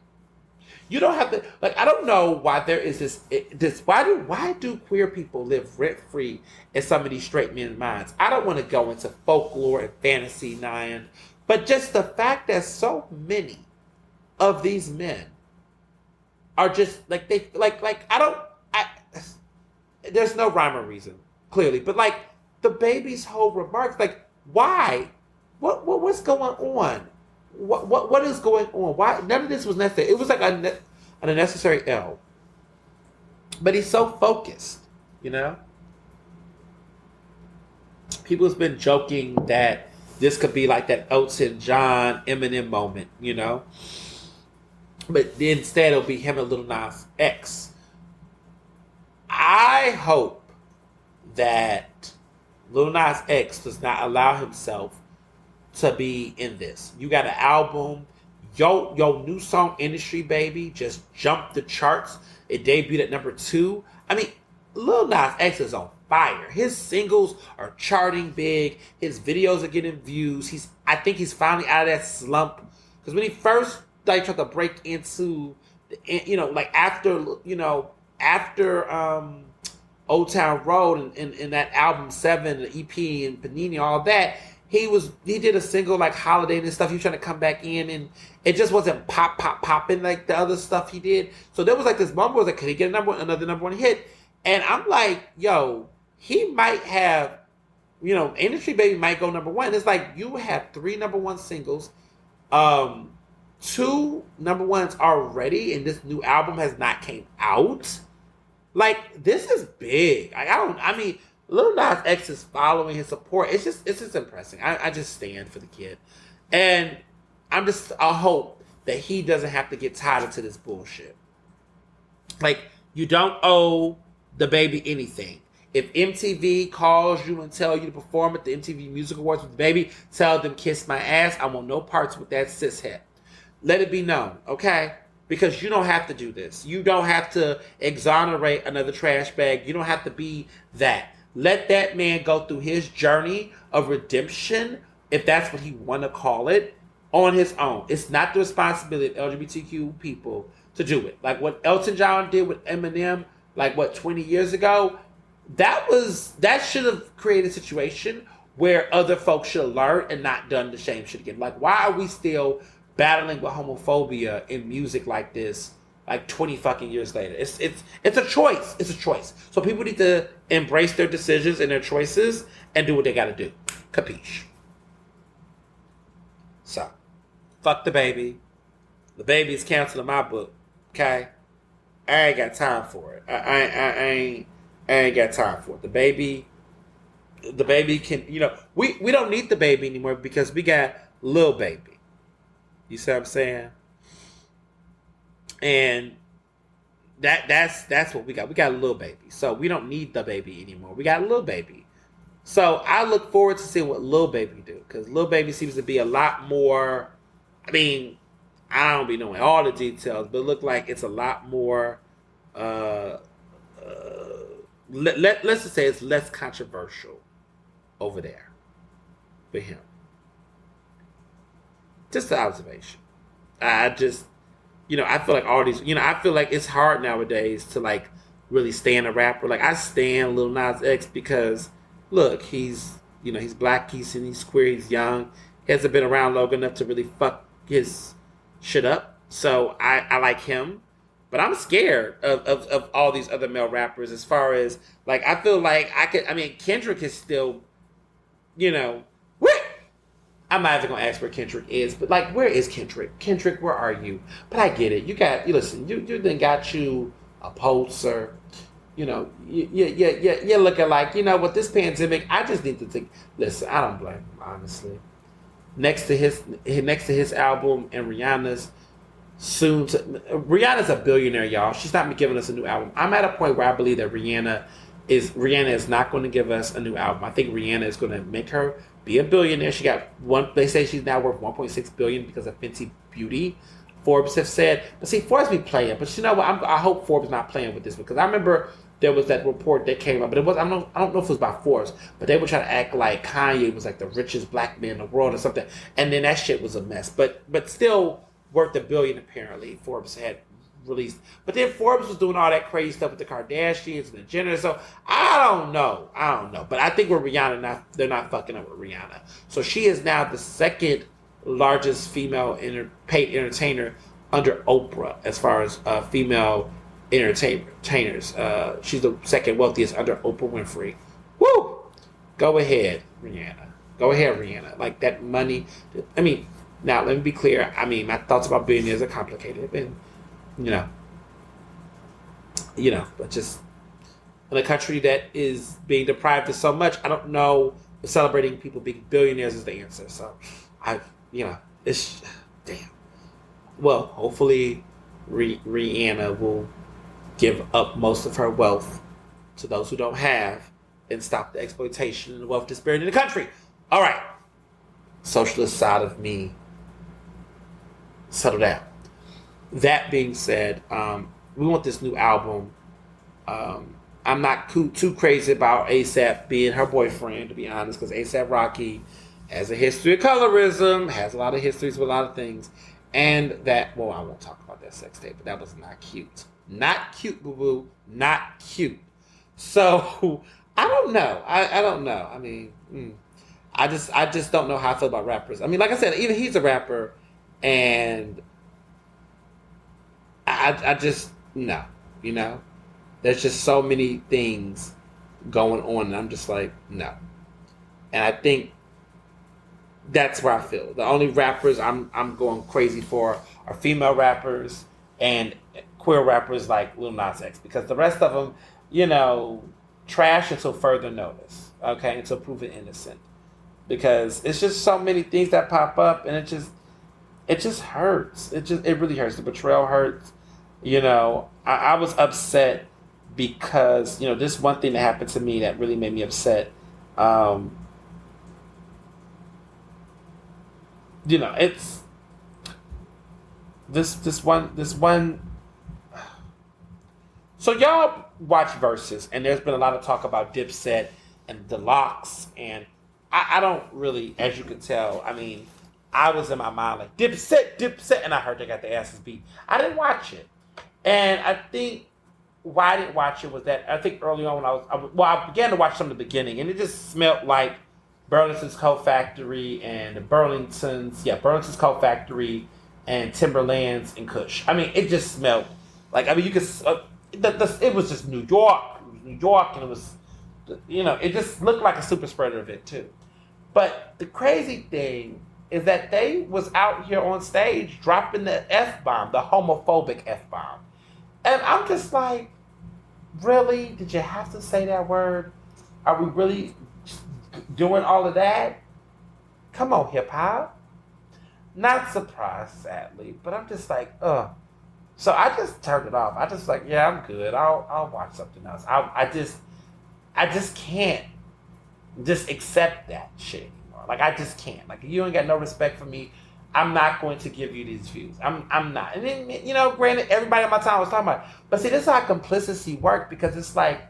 You don't have to, like, I don't know why there is this why do queer people live rent free in some of these straight men's minds? I don't want to go into folklore and fantasy land, but just the fact that so many of these men are just like there's no rhyme or reason, clearly, but like DaBaby's whole remarks, like, why? What's going on? What is going on? Why none of this was necessary? It was like an unnecessary L. But he's so focused, you know? People have been joking that this could be like that Elton John Eminem moment, you know? But instead it'll be him and Lil Nas X. I hope that Lil Nas X does not allow himself to be in this. You got an album, yo new song Industry Baby just jumped the charts. It debuted at number 2. I mean, Lil Nas X is on fire. His singles are charting big. His videos are getting views. I think he's finally out of that slump. Because when he first tried to break into, after Old Town Road and that album 7, the EP and Panini, all that, he did a single like Holiday and stuff. He was trying to come back in, and it just wasn't popping like the other stuff he did. So there was like this moment where like, could he get another number one hit? And I'm like, yo, he might have, Industry Baby might go number 1. It's like you have 3 number 1 singles, 2 number 1s already, and this new album has not came out. Like, this is big. Lil Nas X is following his support. It's just impressive. I just stand for the kid. And I hope that he doesn't have to get tied into this bullshit. Like, you don't owe DaBaby anything. If MTV calls you and tell you to perform at the MTV Music Awards with DaBaby, tell them kiss my ass. I want no parts with that cishet. Let it be known, okay? Because you don't have to do this. You don't have to exonerate another trash bag. You don't have to be that. Let that man go through his journey of redemption, if that's what he want to call it, on his own. It's not the responsibility of LGBTQ people to do it. Like what Elton John did with Eminem, 20 years ago, that should have created a situation where other folks should have learned and not done the same shit again. Like, why are we still battling with homophobia in music like this, 20 fucking years later? It's a choice. It's a choice. So people need to embrace their decisions and their choices and do what they gotta do. Capiche? So, fuck DaBaby. DaBaby is canceled in my book. Okay? I ain't got time for it. I ain't got time for it. DaBaby can, we don't need DaBaby anymore because we got Lil Baby. You see what I'm saying? And that's what we got. We got a Lil Baby. So we don't need DaBaby anymore. We got a Lil Baby. So I look forward to seeing what Lil Baby do. Because Lil Baby seems to be a lot more, I don't be knowing all the details, but it look like it's a lot more, let's just say it's less controversial over there for him. Just an observation. I feel like all these, I feel like it's hard nowadays to really stand a rapper. I stand Lil Nas X because, look, he's black, he's queer, he's young. He hasn't been around long enough to really fuck his shit up. So I like him. But I'm scared of all these other male rappers as far as, I feel like Kendrick is still, I'm not even going to ask where Kendrick is, but where is Kendrick? Kendrick, where are you? But I get it. You then got you a Pulitzer. You're looking like, with this pandemic, I just need to think, listen, I don't blame him, honestly. Next to his album and Rihanna's Rihanna's a billionaire, y'all. She's not giving us a new album. I'm at a point where I believe that Rihanna is not going to give us a new album. I think Rihanna is going to make her be a billionaire. She got they say she's now worth $1.6 billion because of Fenty Beauty. Forbes have said, but see, Forbes be playing. But you know what? I hope Forbes not playing with this because I remember there was that report that came up, but it was I don't know if it was by Forbes, but they were trying to act like Kanye was like the richest black man in the world or something, and then that shit was a mess. But still worth $1 billion apparently. Forbes had released, but then Forbes was doing all that crazy stuff with the Kardashians and the Jenners. So I don't know, but I think with Rihanna, they're not fucking up with Rihanna. So she is now the second largest female paid entertainer under Oprah as far as female entertainers. She's the second wealthiest under Oprah Winfrey. Woo! Go ahead, Rihanna. Like that money. I mean, now let me be clear. I mean, my thoughts about billionaires are complicated, and but just in a country that is being deprived of so much, I don't know if celebrating people being billionaires is the answer. So, it's damn. Well, hopefully, Rihanna will give up most of her wealth to those who don't have and stop the exploitation and wealth disparity in the country. All right. Socialist side of me, settle down. That being said, we want this new album. I'm not too crazy about A$AP being her boyfriend, to be honest, because A$AP Rocky has a history of colorism, has a lot of histories with a lot of things. And that, well, I won't talk about that sex tape, but that was not cute. Not cute, boo-boo. Not cute. So, I don't know. I don't know. I mean, I just don't know how I feel about rappers. I mean, like I said, even he's a rapper, and I just, no. There's just so many things going on, and I'm just like, no. And I think that's where I feel. The only rappers I'm going crazy for are female rappers and queer rappers like Lil Nas X, because the rest of them, trash until further notice, okay, until proven innocent. Because it's just so many things that pop up, and it just hurts. It really hurts. The betrayal hurts. I was upset because, this one thing that happened to me that really made me upset. It's this one. So y'all watch Versus, and there's been a lot of talk about Dipset and Deluxe, and I don't really, as you can tell, I mean, I was in my mind like Dipset, and I heard they got their asses beat. I didn't watch it, and I think why I didn't watch it was that I think early on when I began to watch from the beginning, and it just smelled like Burlington's Coat Factory and Burlington's Coat Factory and Timberlands and Kush. I mean, it just smelled like, I mean, you could, it was just New York, and it was, it just looked like a super spreader event too. But the crazy thing is that they was out here on stage dropping the F-bomb, the homophobic F-bomb. And I'm just like, really? Did you have to say that word? Are we really doing all of that? Come on, hip-hop. Not surprised, sadly, but I'm just like, ugh. So I just turned it off. I just like, yeah, I'm good. I'll watch something else. I just can't just accept that shit anymore. Like, I just can't. Like, you ain't got no respect for me, I'm not going to give you these views. I'm not. And then, granted, everybody at my time was talking about it. But see, this is how complicity works, because it's like,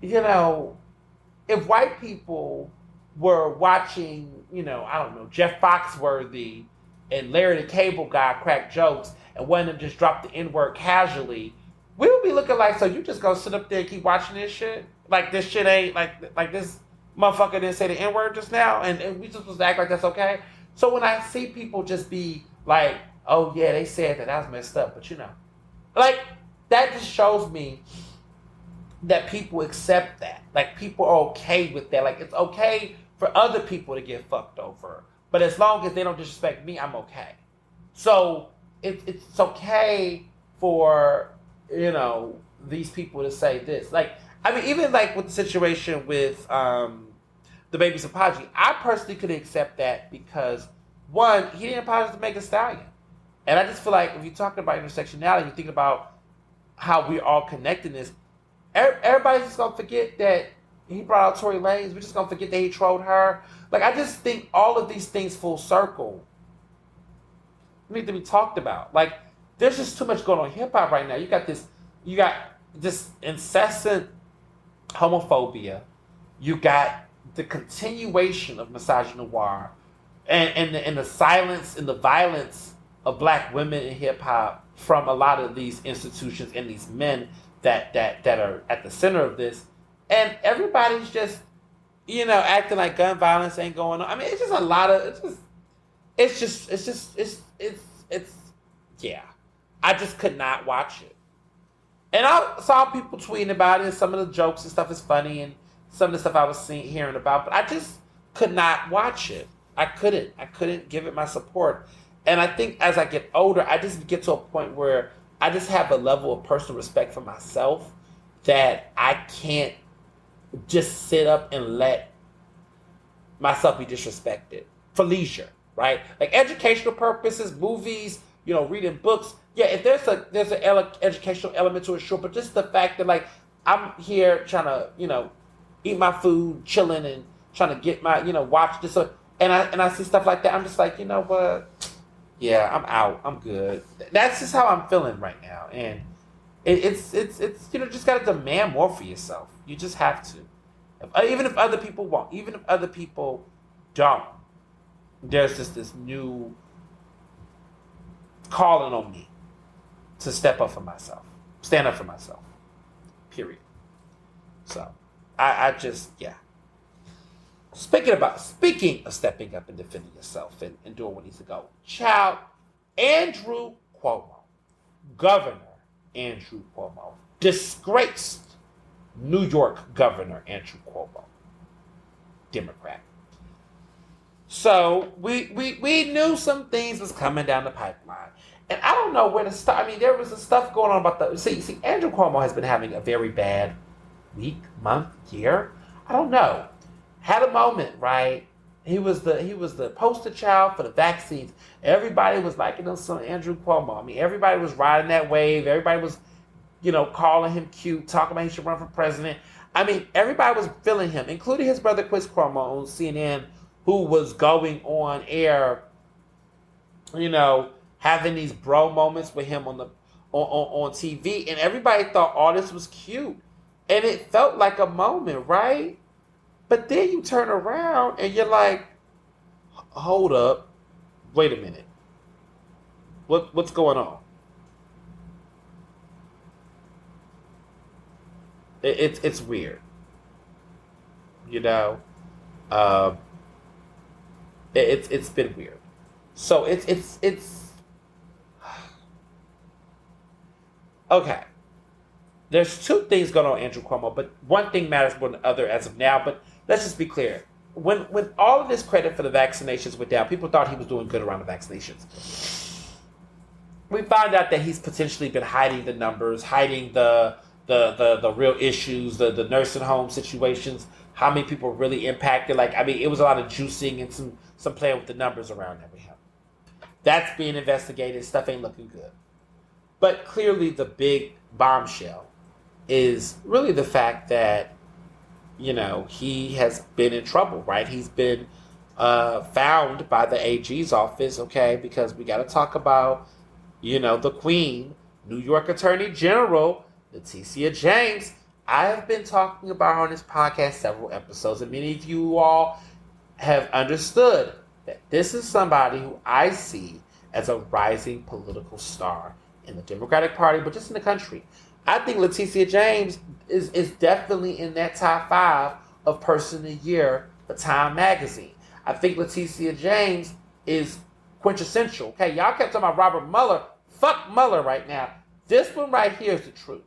if white people were watching, I don't know, Jeff Foxworthy and Larry the Cable Guy crack jokes, and one of them just dropped the N-word casually, we would be looking like, so you just go sit up there and keep watching this shit? Like, this shit ain't, like this motherfucker didn't say the N-word just now, and we just supposed to act like that's okay? So when I see people just be like, oh yeah, they said that was messed up, but like, that just shows me that people accept that. Like, people are okay with that. Like, it's okay for other people to get fucked over, but as long as they don't disrespect me, I'm okay. So it's okay for, these people to say this. Like, I mean, even like with the situation with DaBaby's apology, I personally could accept that because, one, he didn't apologize to Megan Thee Stallion. And I just feel like if you're talking about intersectionality, you think about how we're all connected in this, everybody's just going to forget that he brought out Tory Lanez. We're just going to forget that he trolled her. Like, I just think all of these things full circle need to be talked about. Like, there's just too much going on in hip-hop right now. You got this incessant homophobia. You got the continuation of misogynoir and the silence and the violence of black women in hip hop from a lot of these institutions and these men that are at the center of this. And everybody's just, acting like gun violence ain't going on. I mean, it's just a lot of it's yeah. I just could not watch it. And I saw people tweeting about it, and some of the jokes and stuff is funny, and some of the stuff I was hearing about, but I just could not watch it. I couldn't give it my support. And I think as I get older, I just get to a point where I just have a level of personal respect for myself that I can't just sit up and let myself be disrespected for leisure, right? Like educational purposes, movies, reading books. Yeah, if there's an educational element to it, sure. But just the fact that like I'm here trying to eat my food, chilling, and trying to get my watch this, and I see stuff like that, I'm just like, you know what? Yeah, I'm out. I'm good. That's just how I'm feeling right now, and it's just gotta demand more for yourself. You just have to, even if other people won't, even if other people don't. There's just this new calling on me to step up for myself, stand up for myself. Period. So I just Speaking of stepping up and defending yourself and doing what needs to go, child, Andrew Cuomo, Governor Andrew Cuomo, disgraced New York Governor Andrew Cuomo, Democrat. So we knew some things was coming down the pipeline. And I don't know where to start. I mean, there was some stuff going on about see, Andrew Cuomo has been having a very bad week, month, year. I don't know. Had a moment, right? He was the poster child for the vaccines. Everybody was liking some Andrew Cuomo. I mean, everybody was riding that wave. Everybody was, calling him cute, talking about he should run for president. I mean, everybody was feeling him, including his brother Chris Cuomo on CNN, who was going on air, having these bro moments with him on TV, and everybody thought all this was cute, and it felt like a moment, right? But then you turn around and you're like, hold up, wait a minute, what's going on? It's weird, it's been weird. So it's okay. There's two things going on Andrew Cuomo, but one thing matters more than the other as of now. But let's just be clear. When all of this credit for the vaccinations went down, people thought he was doing good around the vaccinations. We found out that he's potentially been hiding the numbers, hiding the real issues, the nursing home situations, how many people really impacted. It was a lot of juicing and some playing with the numbers around that with him. That's being investigated. Stuff ain't looking good. But clearly the big bombshell is really the fact that, he has been in trouble, right? He's been found by the AG's office, okay, because we got to talk about, the Queen, New York Attorney General, Letitia James. I have been talking about her on this podcast several episodes, and many of you all have understood that this is somebody who I see as a rising political star in the Democratic Party, but just in the country. I think Letitia James is definitely in that top 5 of Person of the Year for Time Magazine. I think Letitia James is quintessential. Okay, y'all kept talking about Robert Mueller. Fuck Mueller right now. This one right here is the truth.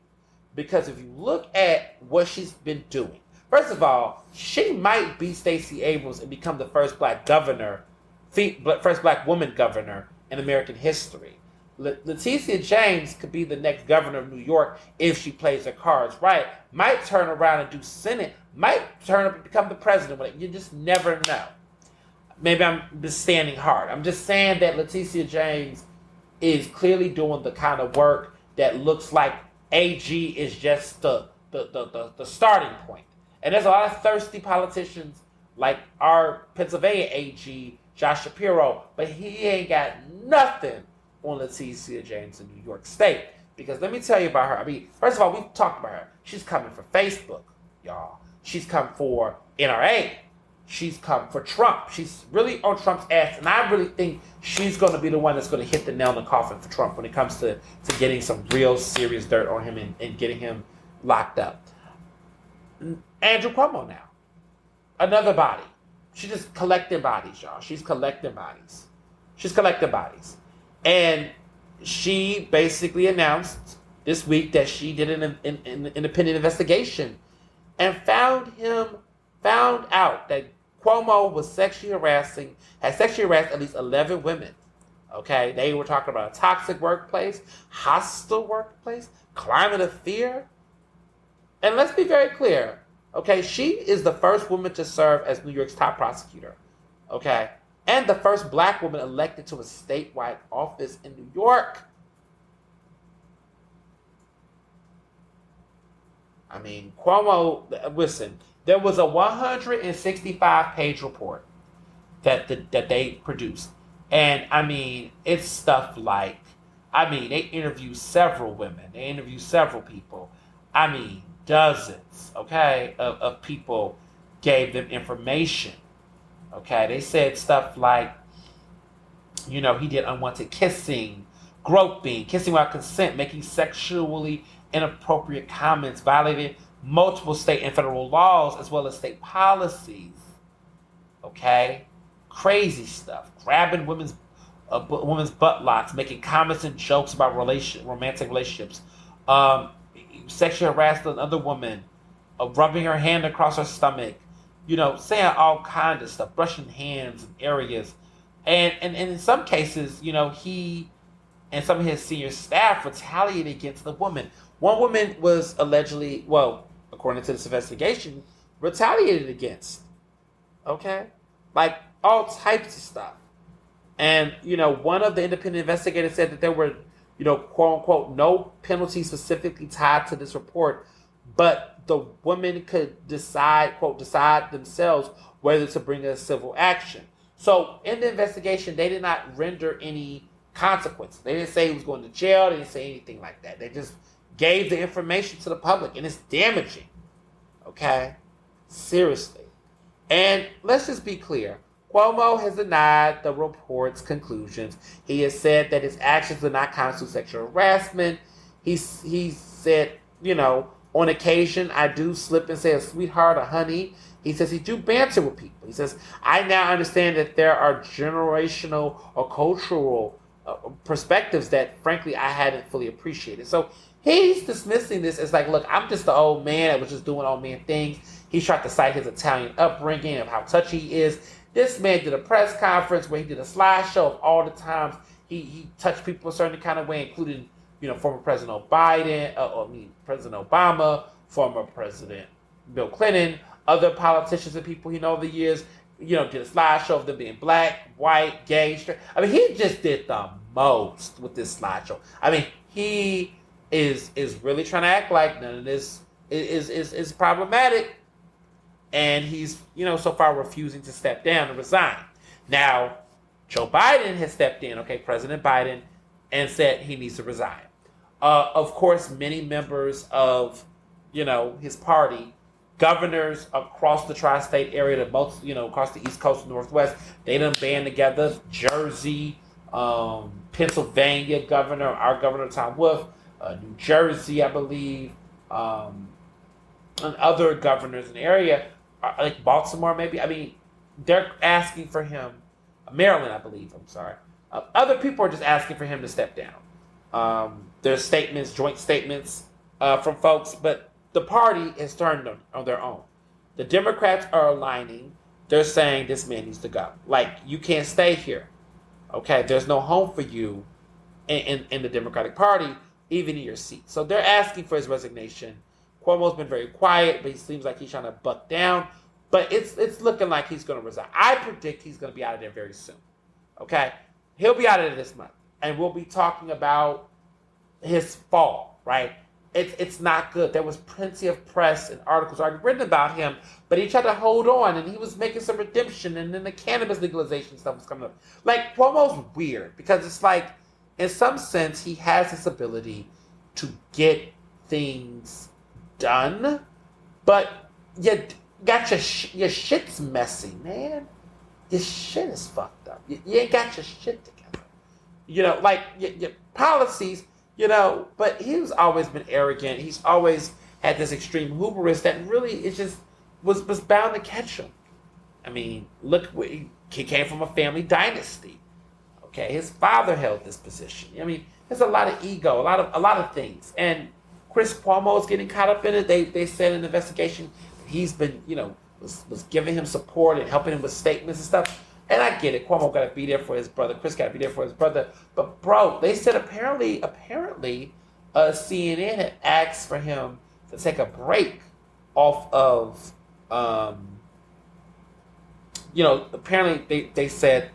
Because if you look at what she's been doing, first of all, she might be Stacey Abrams and become the first black woman governor in American history. Letitia James could be the next governor of New York if she plays her cards right. Might turn around and do Senate. Might turn up and become the president. You just never know. Maybe I'm just standing hard. I'm just saying that Letitia James is clearly doing the kind of work that looks like AG is just the starting point. And there's a lot of thirsty politicians like our Pennsylvania AG, Josh Shapiro, but he ain't got nothing on Letitia James in New York State Because let me tell you about her. I mean, first of all, we've talked about her. She's coming for Facebook, y'all. She's come for NRA. She's come for Trump. She's really on Trump's ass. And I really think she's going to be the one that's going to hit the nail in the coffin for Trump when it comes to getting some real serious dirt on him and getting him locked up. Andrew Cuomo now. Another body. She's just collecting bodies, y'all. She's collecting bodies. And she basically announced this week that she did an independent investigation and found out that Cuomo was had sexually harassed at least 11 women. Okay, they were talking about a toxic workplace, hostile workplace, climate of fear. And let's be very clear. Okay, she is the first woman to serve as New York's top prosecutor. Okay, and the first black woman elected to a statewide office in New York. I mean, Cuomo, listen, there was a 165-page report that they produced. And, I mean, it's stuff like, they interviewed several women. They interviewed several people. Dozens, okay, of people gave them information. Okay, they said stuff like, he did unwanted kissing, groping, kissing without consent, making sexually inappropriate comments, violated multiple state and federal laws as well as state policies. Okay, crazy stuff. Grabbing women's butt making comments and jokes about romantic relationships. Sexually harassed another woman, rubbing her hand across her stomach. Saying all kinds of stuff, brushing hands in areas, and in some cases, he and some of his senior staff retaliated against the woman. One woman was allegedly, according to this investigation, retaliated against. Okay? Like all types of stuff. And, one of the independent investigators said that there were, quote unquote, no penalties specifically tied to this report, but the women could decide themselves whether to bring a civil action. So in the investigation, they did not render any consequences. They didn't say he was going to jail. They didn't say anything like that. They just gave the information to the public, and it's damaging. Okay? Seriously. And let's just be clear. Cuomo has denied the report's conclusions. He has said that his actions do not constitute sexual harassment. He said, on occasion, I do slip and say a sweetheart or honey. He says he do banter with people. He says, I now understand that there are generational or cultural perspectives that, frankly, I hadn't fully appreciated. So he's dismissing this as like, look, I'm just the old man that was just doing old man things. He's tried to cite his Italian upbringing of how touchy he is. This man did a press conference where he did a slideshow of all the times he touched people a certain kind of way, including, former President President Obama, former President Bill Clinton, other politicians and people over the years, did a slideshow of them being black, white, gay, straight. He just did the most with this slideshow. He is really trying to act like none of this is problematic. And he's, so far refusing to step down and resign. Now, Joe Biden has stepped in, President Biden, and said he needs to resign. Of course, many members of, his party, governors across the tri-state area, across the East Coast and Northwest, they done band together. Jersey, Pennsylvania governor, our governor Tom Wolf, New Jersey, I believe, and other governors in the area, like Baltimore, maybe. They're asking for him. Maryland, I believe. I'm sorry. Other people are just asking for him to step down. There's joint statements from folks, but the party has turned on their own. The Democrats are aligning. They're saying this man needs to go. Like, you can't stay here. Okay? There's no home for you in the Democratic Party, even in your seat. So they're asking for his resignation. Cuomo's been very quiet, but he seems like he's trying to buck down. But it's looking like he's going to resign. I predict he's going to be out of there very soon. Okay? He'll be out of there this month. And we'll be talking about his fall, right? It's not good. There was plenty of press and articles already written about him, but he tried to hold on, and he was making some redemption, and then the cannabis legalization stuff was coming up. Like, Cuomo's weird, because it's like, in some sense, he has this ability to get things done, but you got your shit's messy, man. Your shit is fucked up. You ain't got your shit together. You know, like your policies, you know, but he's always been arrogant. He's always had this extreme hubris that really it just was bound to catch him. I mean, look, he came from a family dynasty. Okay, his father held this position. I mean, there's a lot of ego, a lot of things. And Chris Cuomo is getting caught up in it. They said in the investigation he's been, you know, was giving him support and helping him with statements and stuff. And I get it. Cuomo got to be there for his brother. Chris got to be there for his brother. But bro, they said apparently, CNN had asked for him to take a break off of, you know, apparently they said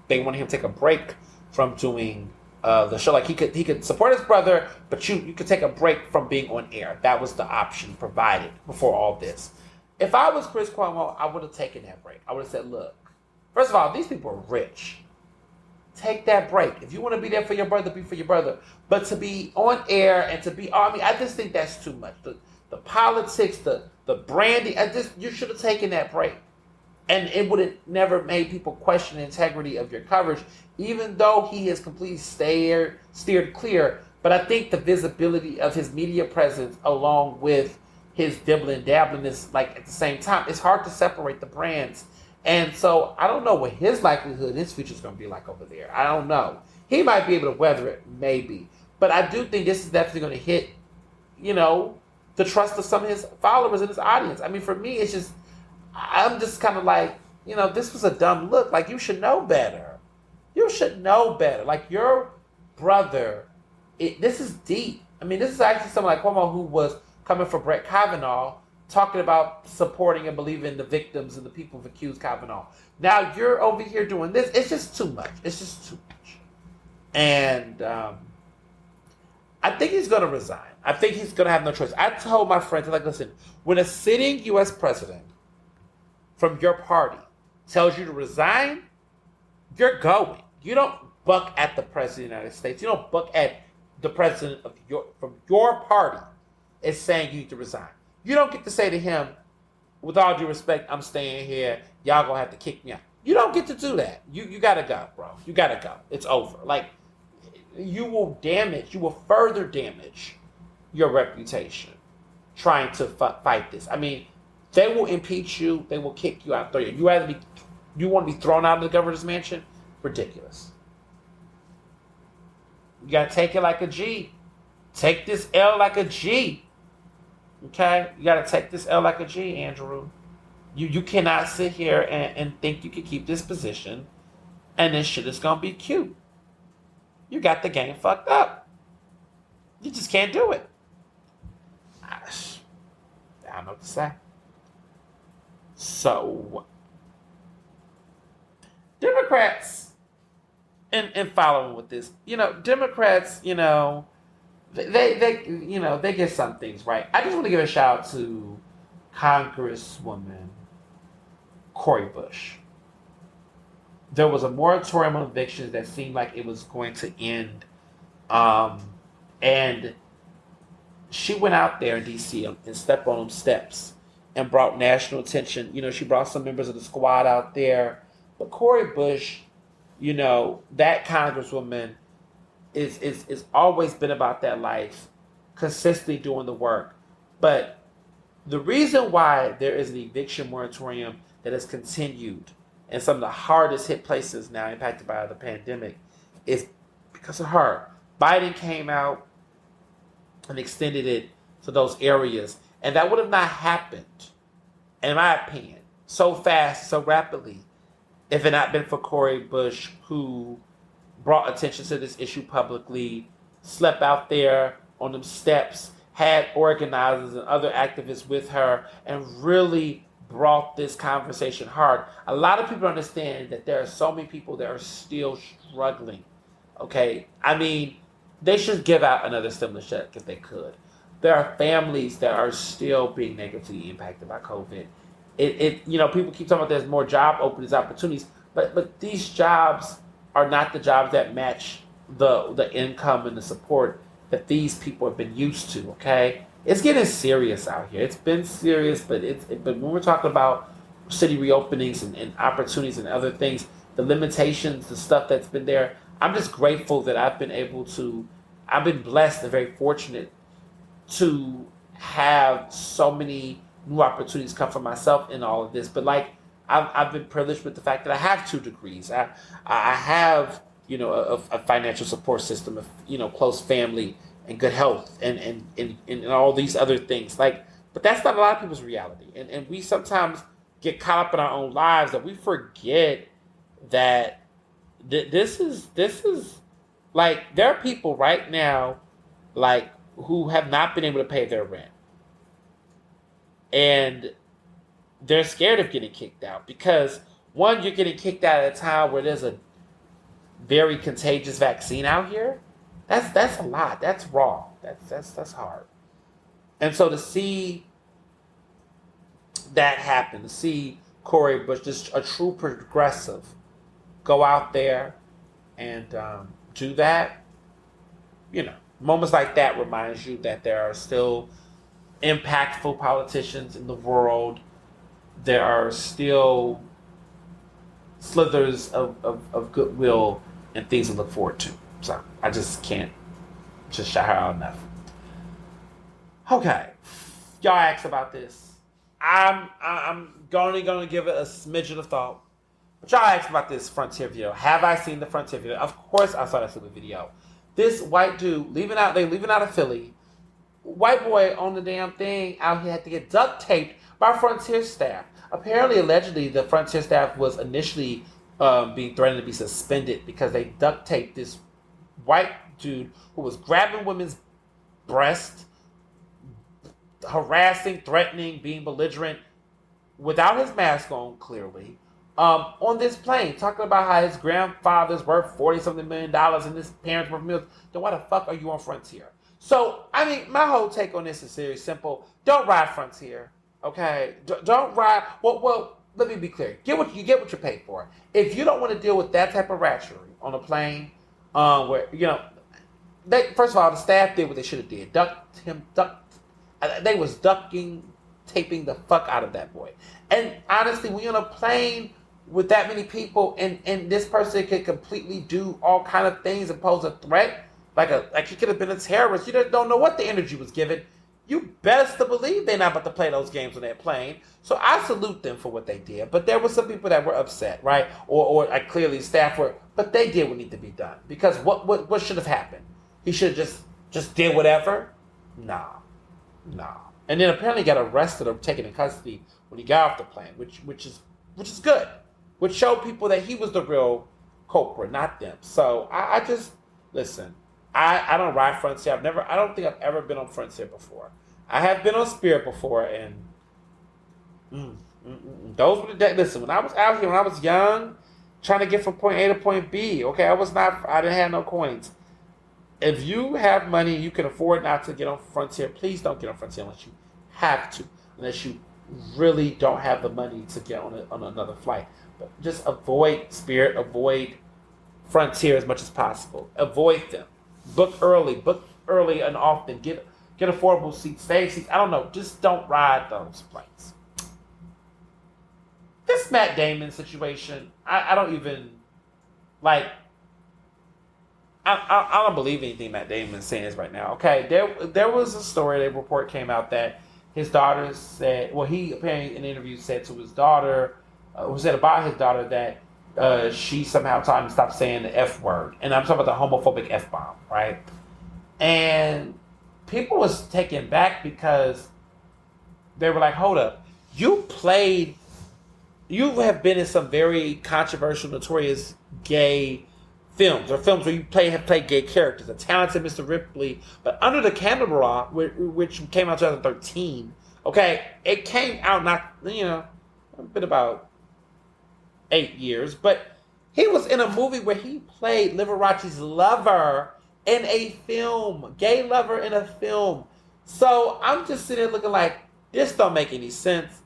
they wanted him to take a break from doing the show. Like he could support his brother, but you could take a break from being on air. That was the option provided before all this. If I was Chris Cuomo, I would have taken that break. I would have said, look, first of all, these people are rich. Take that break. If you want to be there for your brother, be for your brother. But to be on air and to be, I mean, I just think that's too much. The politics, the branding, you should have taken that break. And it would have never made people question the integrity of your coverage, even though he has completely steered clear. But I think the visibility of his media presence along with his dibbling dabbling is like at the same time, it's hard to separate the brands. And so I don't know what his likelihood, his future is going to be like over there. I don't know. He might be able to weather it, maybe. But I do think this is definitely going to hit, you know, the trust of some of his followers and his audience. I mean, for me, it's just, I'm just kind of like, you know, this was a dumb look. Like, you should know better. You should know better. Like, your brother, this is deep. I mean, this is actually someone like Cuomo who was coming for Brett Kavanaugh, talking about supporting and believing in the victims and the people who've accused Kavanaugh. Now you're over here doing this. It's just too much. It's just too much. And I think he's going to resign. I think he's going to have no choice. I told my friends, like, listen, when a sitting U.S. president from your party tells you to resign, you're going. You don't buck at the president of the United States. You don't buck at the president of from your party is saying you need to resign. You don't get to say to him, with all due respect, I'm staying here. Y'all gonna have to kick me out. You don't get to do that. You gotta go, bro. You gotta go. It's over. Like, you will further damage your reputation trying to fight this. I mean, they will impeach you. They will kick you out. You want to be thrown out of the governor's mansion? Ridiculous. You gotta take it like a G. Take this L like a G. Okay? You gotta take this L like a G, Andrew. You cannot sit here and think you can keep this position and this shit is gonna be cute. You got the game fucked up. You just can't do it. I don't know what to say. So, Democrats, and following with this, you know, Democrats, you know, they get some things right. I just want to give a shout out to Congresswoman Cori Bush. There was a moratorium on evictions that seemed like it was going to end, and she went out there in D.C. and stepped on them steps and brought national attention. You know, she brought some members of the squad out there. But Cori Bush, you know, that Congresswoman is always been about that life, consistently doing the work. But the reason why there is an eviction moratorium that has continued in some of the hardest hit places now impacted by the pandemic is because of her. Biden came out and extended it to those areas. And that would have not happened, in my opinion, so fast, so rapidly, if it not been for Cori Bush, who brought attention to this issue publicly, slept out there on them steps, had organizers and other activists with her, and really brought this conversation hard. A lot of people understand that there are so many people that are still struggling. Okay? I mean, they should give out another stimulus check if they could. There are families that are still being negatively impacted by COVID. You know, people keep talking about there's more job openings, opportunities, but these jobs are not the jobs that match the income and the support that these people have been used to. Okay, it's getting serious out here. It's been serious, but but when we're talking about city reopenings and opportunities and other things, the limitations, the stuff that's been there, I'm just grateful that I've been blessed and very fortunate to have so many new opportunities come for myself in all of this. But like, I've been privileged with the fact that I have 2 degrees. I have, a financial support system, of, close family and good health and all these other things. Like, but that's not a lot of people's reality. And we sometimes get caught up in our own lives that we forget that this is like, there are people right now, like, who have not been able to pay their rent. And they're scared of getting kicked out because, one, you're getting kicked out at a time where there's a very contagious vaccine out here. That's a lot. That's raw. That's hard. And so to see that happen, to see Cori Bush, just a true progressive, go out there and do that, moments like that reminds you that there are still impactful politicians in the world. There are still slithers of goodwill and things to look forward to. So I just can't just shout her out enough. Okay, y'all asked about this. I'm gonna give it a smidgen of thought. But y'all asked about this Frontier video. Have I seen the Frontier video? Of course I saw that stupid video. This white dude leaving out of Philly. White boy on the damn thing out here had to get duct taped by Frontier staff. Apparently, allegedly, the Frontier staff was initially being threatened to be suspended because they duct taped this white dude who was grabbing women's breasts, harassing, threatening, being belligerent, without his mask on, clearly, on this plane, talking about how his grandfather's worth $40-something million and his parents worth millions. Then why the fuck are you on Frontier? So, I mean, my whole take on this is very simple. Don't ride Frontier, okay? Don't ride. Well, let me be clear. You get what you pay for. If you don't want to deal with that type of ratchery on a plane, where first of all, the staff did what they should have did. They was taping the fuck out of that boy. And honestly, when you're on a plane with that many people, and this person could completely do all kind of things and pose a threat. Like he could have been a terrorist. You just don't know what the energy was given. You best to believe they're not about to play those games on that plane. So I salute them for what they did. But there were some people that were upset, right? Or clearly staff were, but they did what needed to be done. Because what should have happened? He should have just did whatever? Nah. And then apparently got arrested or taken in custody when he got off the plane, which is good. Which showed people that he was the real culprit, not them. So I just listen. I don't ride Frontier. I don't think I've ever been on Frontier before. I have been on Spirit before, and those were the days. Listen, when I was out here, when I was young, trying to get from point A to point B, okay, I didn't have no coins. If you have money, you can afford not to get on Frontier, please don't get on Frontier unless you have to, unless you really don't have the money to get on another flight. But just avoid Spirit, avoid Frontier as much as possible. Avoid them. Book early and often. Get affordable seats, save seats. I don't know. Just don't ride those planes. This Matt Damon situation, I don't even like. I don't believe anything Matt Damon is saying right now. Okay, there was a story, a report came out that his daughter said, well, he apparently in an interview said to his daughter, who said about his daughter that she somehow told him to stop saying the F word. And I'm talking about the homophobic F-bomb, right? And people was taken back because they were like, hold up, you have been in some very controversial, notorious gay films, or films where you have played gay characters. A Talented Mr. Ripley, but Under the Camera, which came out in 2013. Okay, it came out been about 8 years, but he was in a movie where he played Liberace's lover in a film, gay lover in a film. So I'm just sitting there looking like this don't make any sense.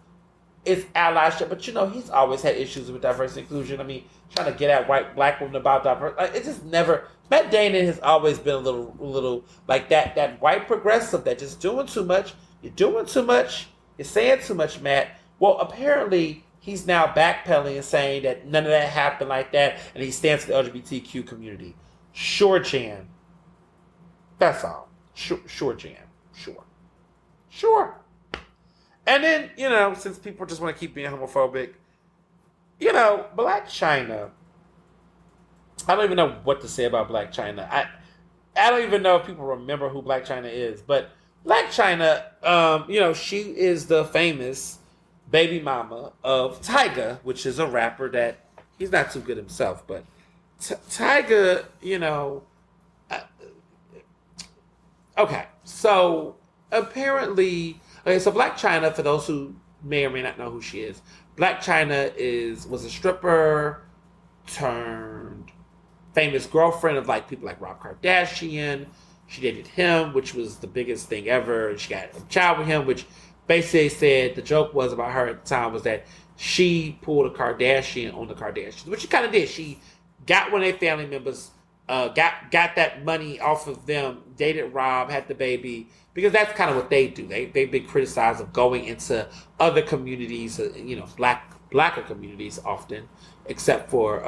it's allyship. But he's always had issues with diversity and inclusion. I mean, trying to get at black women about diversity, like, it just never. Matt Damon has always been a little like that white progressive that just doing too much. You're doing too much. You're saying too much, Matt. Well, apparently he's now backpedaling and saying that none of that happened like that, and he stands for the LGBTQ community. Sure, Jan. That's all. Sure, Jan. Sure. And then, since people just want to keep being homophobic, Black China. I don't even know what to say about Black China. I don't even know if people remember who Black China is, but Black China, she is the famous baby mama of Tyga, which is a rapper that he's not too good himself, but Tyga, okay, so apparently, so Black China, for those who may or may not know who she is, Black China was a stripper turned famous girlfriend of people like Rob Kardashian. She dated him, which was the biggest thing ever. She got a child with him, which basically said the joke was about her at the time was that she pulled a Kardashian on the Kardashians, which she kind of did. She got one of their family members, got that money off of them, dated Rob, had the baby, because that's kind of what they do. They've been criticized of going into other communities, blacker communities often, except for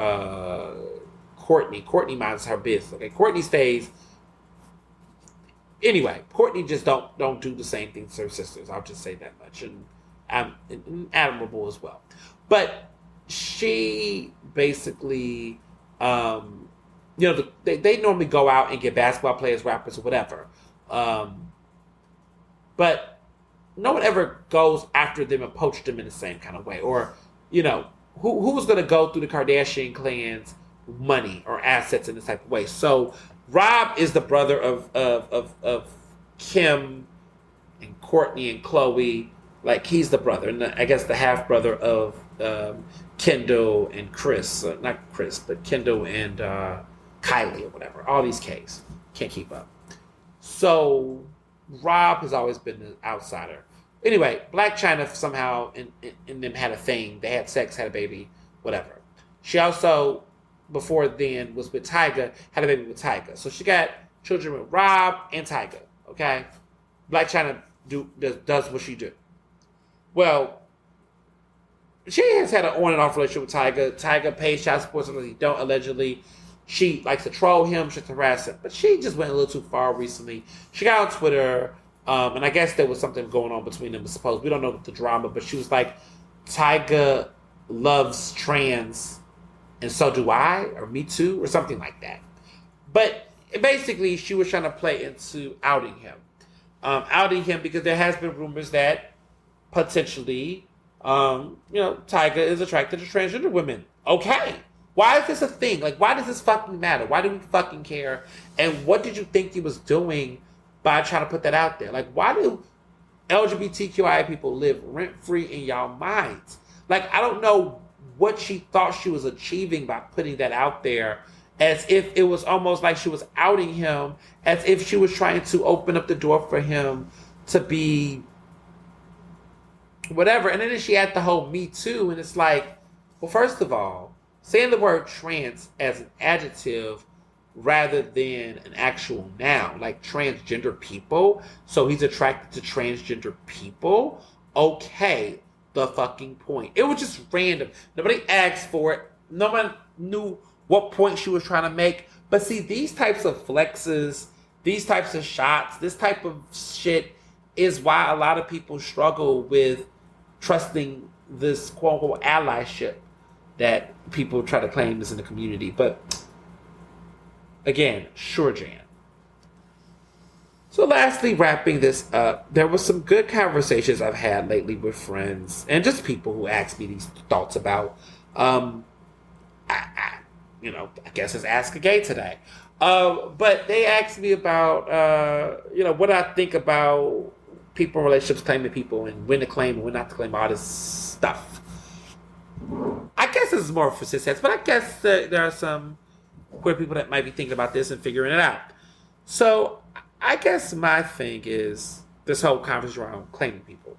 Courtney. Courtney minds her business. Okay, Courtney stays. Anyway, Courtney just don't do the same things to her sisters. I'll just say that much, and admirable as well. But she basically, they normally go out and get basketball players, rappers, or whatever. But no one ever goes after them and poach them in the same kind of way. Or, who's going to go through the Kardashian clan's money or assets in this type of way? So Rob is the brother of Kim and Courtney and Chloe. Like, he's the brother. And I guess the half brother of Kendall and Chris. Not Chris, but Kendall and Kylie or whatever. All these Ks. Can't keep up. So Rob has always been the outsider. Anyway, Black China somehow and them had a thing. They had sex, had a baby, whatever. She also, before then, was with Tyga, had a baby with Tyga. So she got children with Rob and Tyga, okay? Black China does what she do. Well, she has had an on and off relationship with Tyga. Tyga pays child support, something he don't, allegedly. She likes to troll him, she likes to harass him. But she just went a little too far recently. She got on Twitter, and I guess there was something going on between them, I suppose. We don't know the drama, but she was like, Tyga loves trans, and so do I, or me too, or something like that. But basically, she was trying to play into outing him. Because there has been rumors that potentially, Tyga is attracted to transgender women. Okay. Why is this a thing? Like, why does this fucking matter? Why do we fucking care? And what did you think he was doing by trying to put that out there? Like, why do LGBTQI people live rent-free in y'all minds? Like, I don't know what she thought she was achieving by putting that out there, as if it was almost like she was outing him, as if she was trying to open up the door for him to be whatever. And then she had the whole Me Too, and it's like, well, first of all, saying the word trans as an adjective rather than an actual noun, like transgender people. So he's attracted to transgender people. Okay, the fucking point. It was just random. Nobody asked for it. No one knew what point she was trying to make. But see, these types of flexes, these types of shots, this type of shit is why a lot of people struggle with trusting this quote-unquote allyship that people try to claim is in the community. But again, sure, Jan. So lastly, wrapping this up, there was some good conversations I've had lately with friends and just people who ask me these thoughts about, I guess it's Ask a Gay today. But they asked me about, what I think about people in relationships claiming people and when to claim and when not to claim, all this stuff. I guess this is more for cisheads, but I guess there are some queer people that might be thinking about this and figuring it out. So I guess my thing is this whole conversation around claiming people.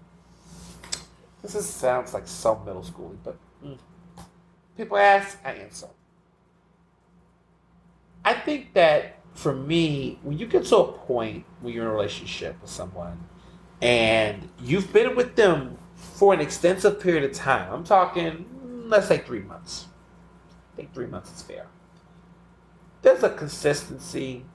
sounds like so middle schooly, but people ask, I answer. I think that for me, when you get to a point when you're in a relationship with someone and you've been with them for an extensive period of time, I'm talking, let's say 3 months. I think 3 months is fair. There's a consistency.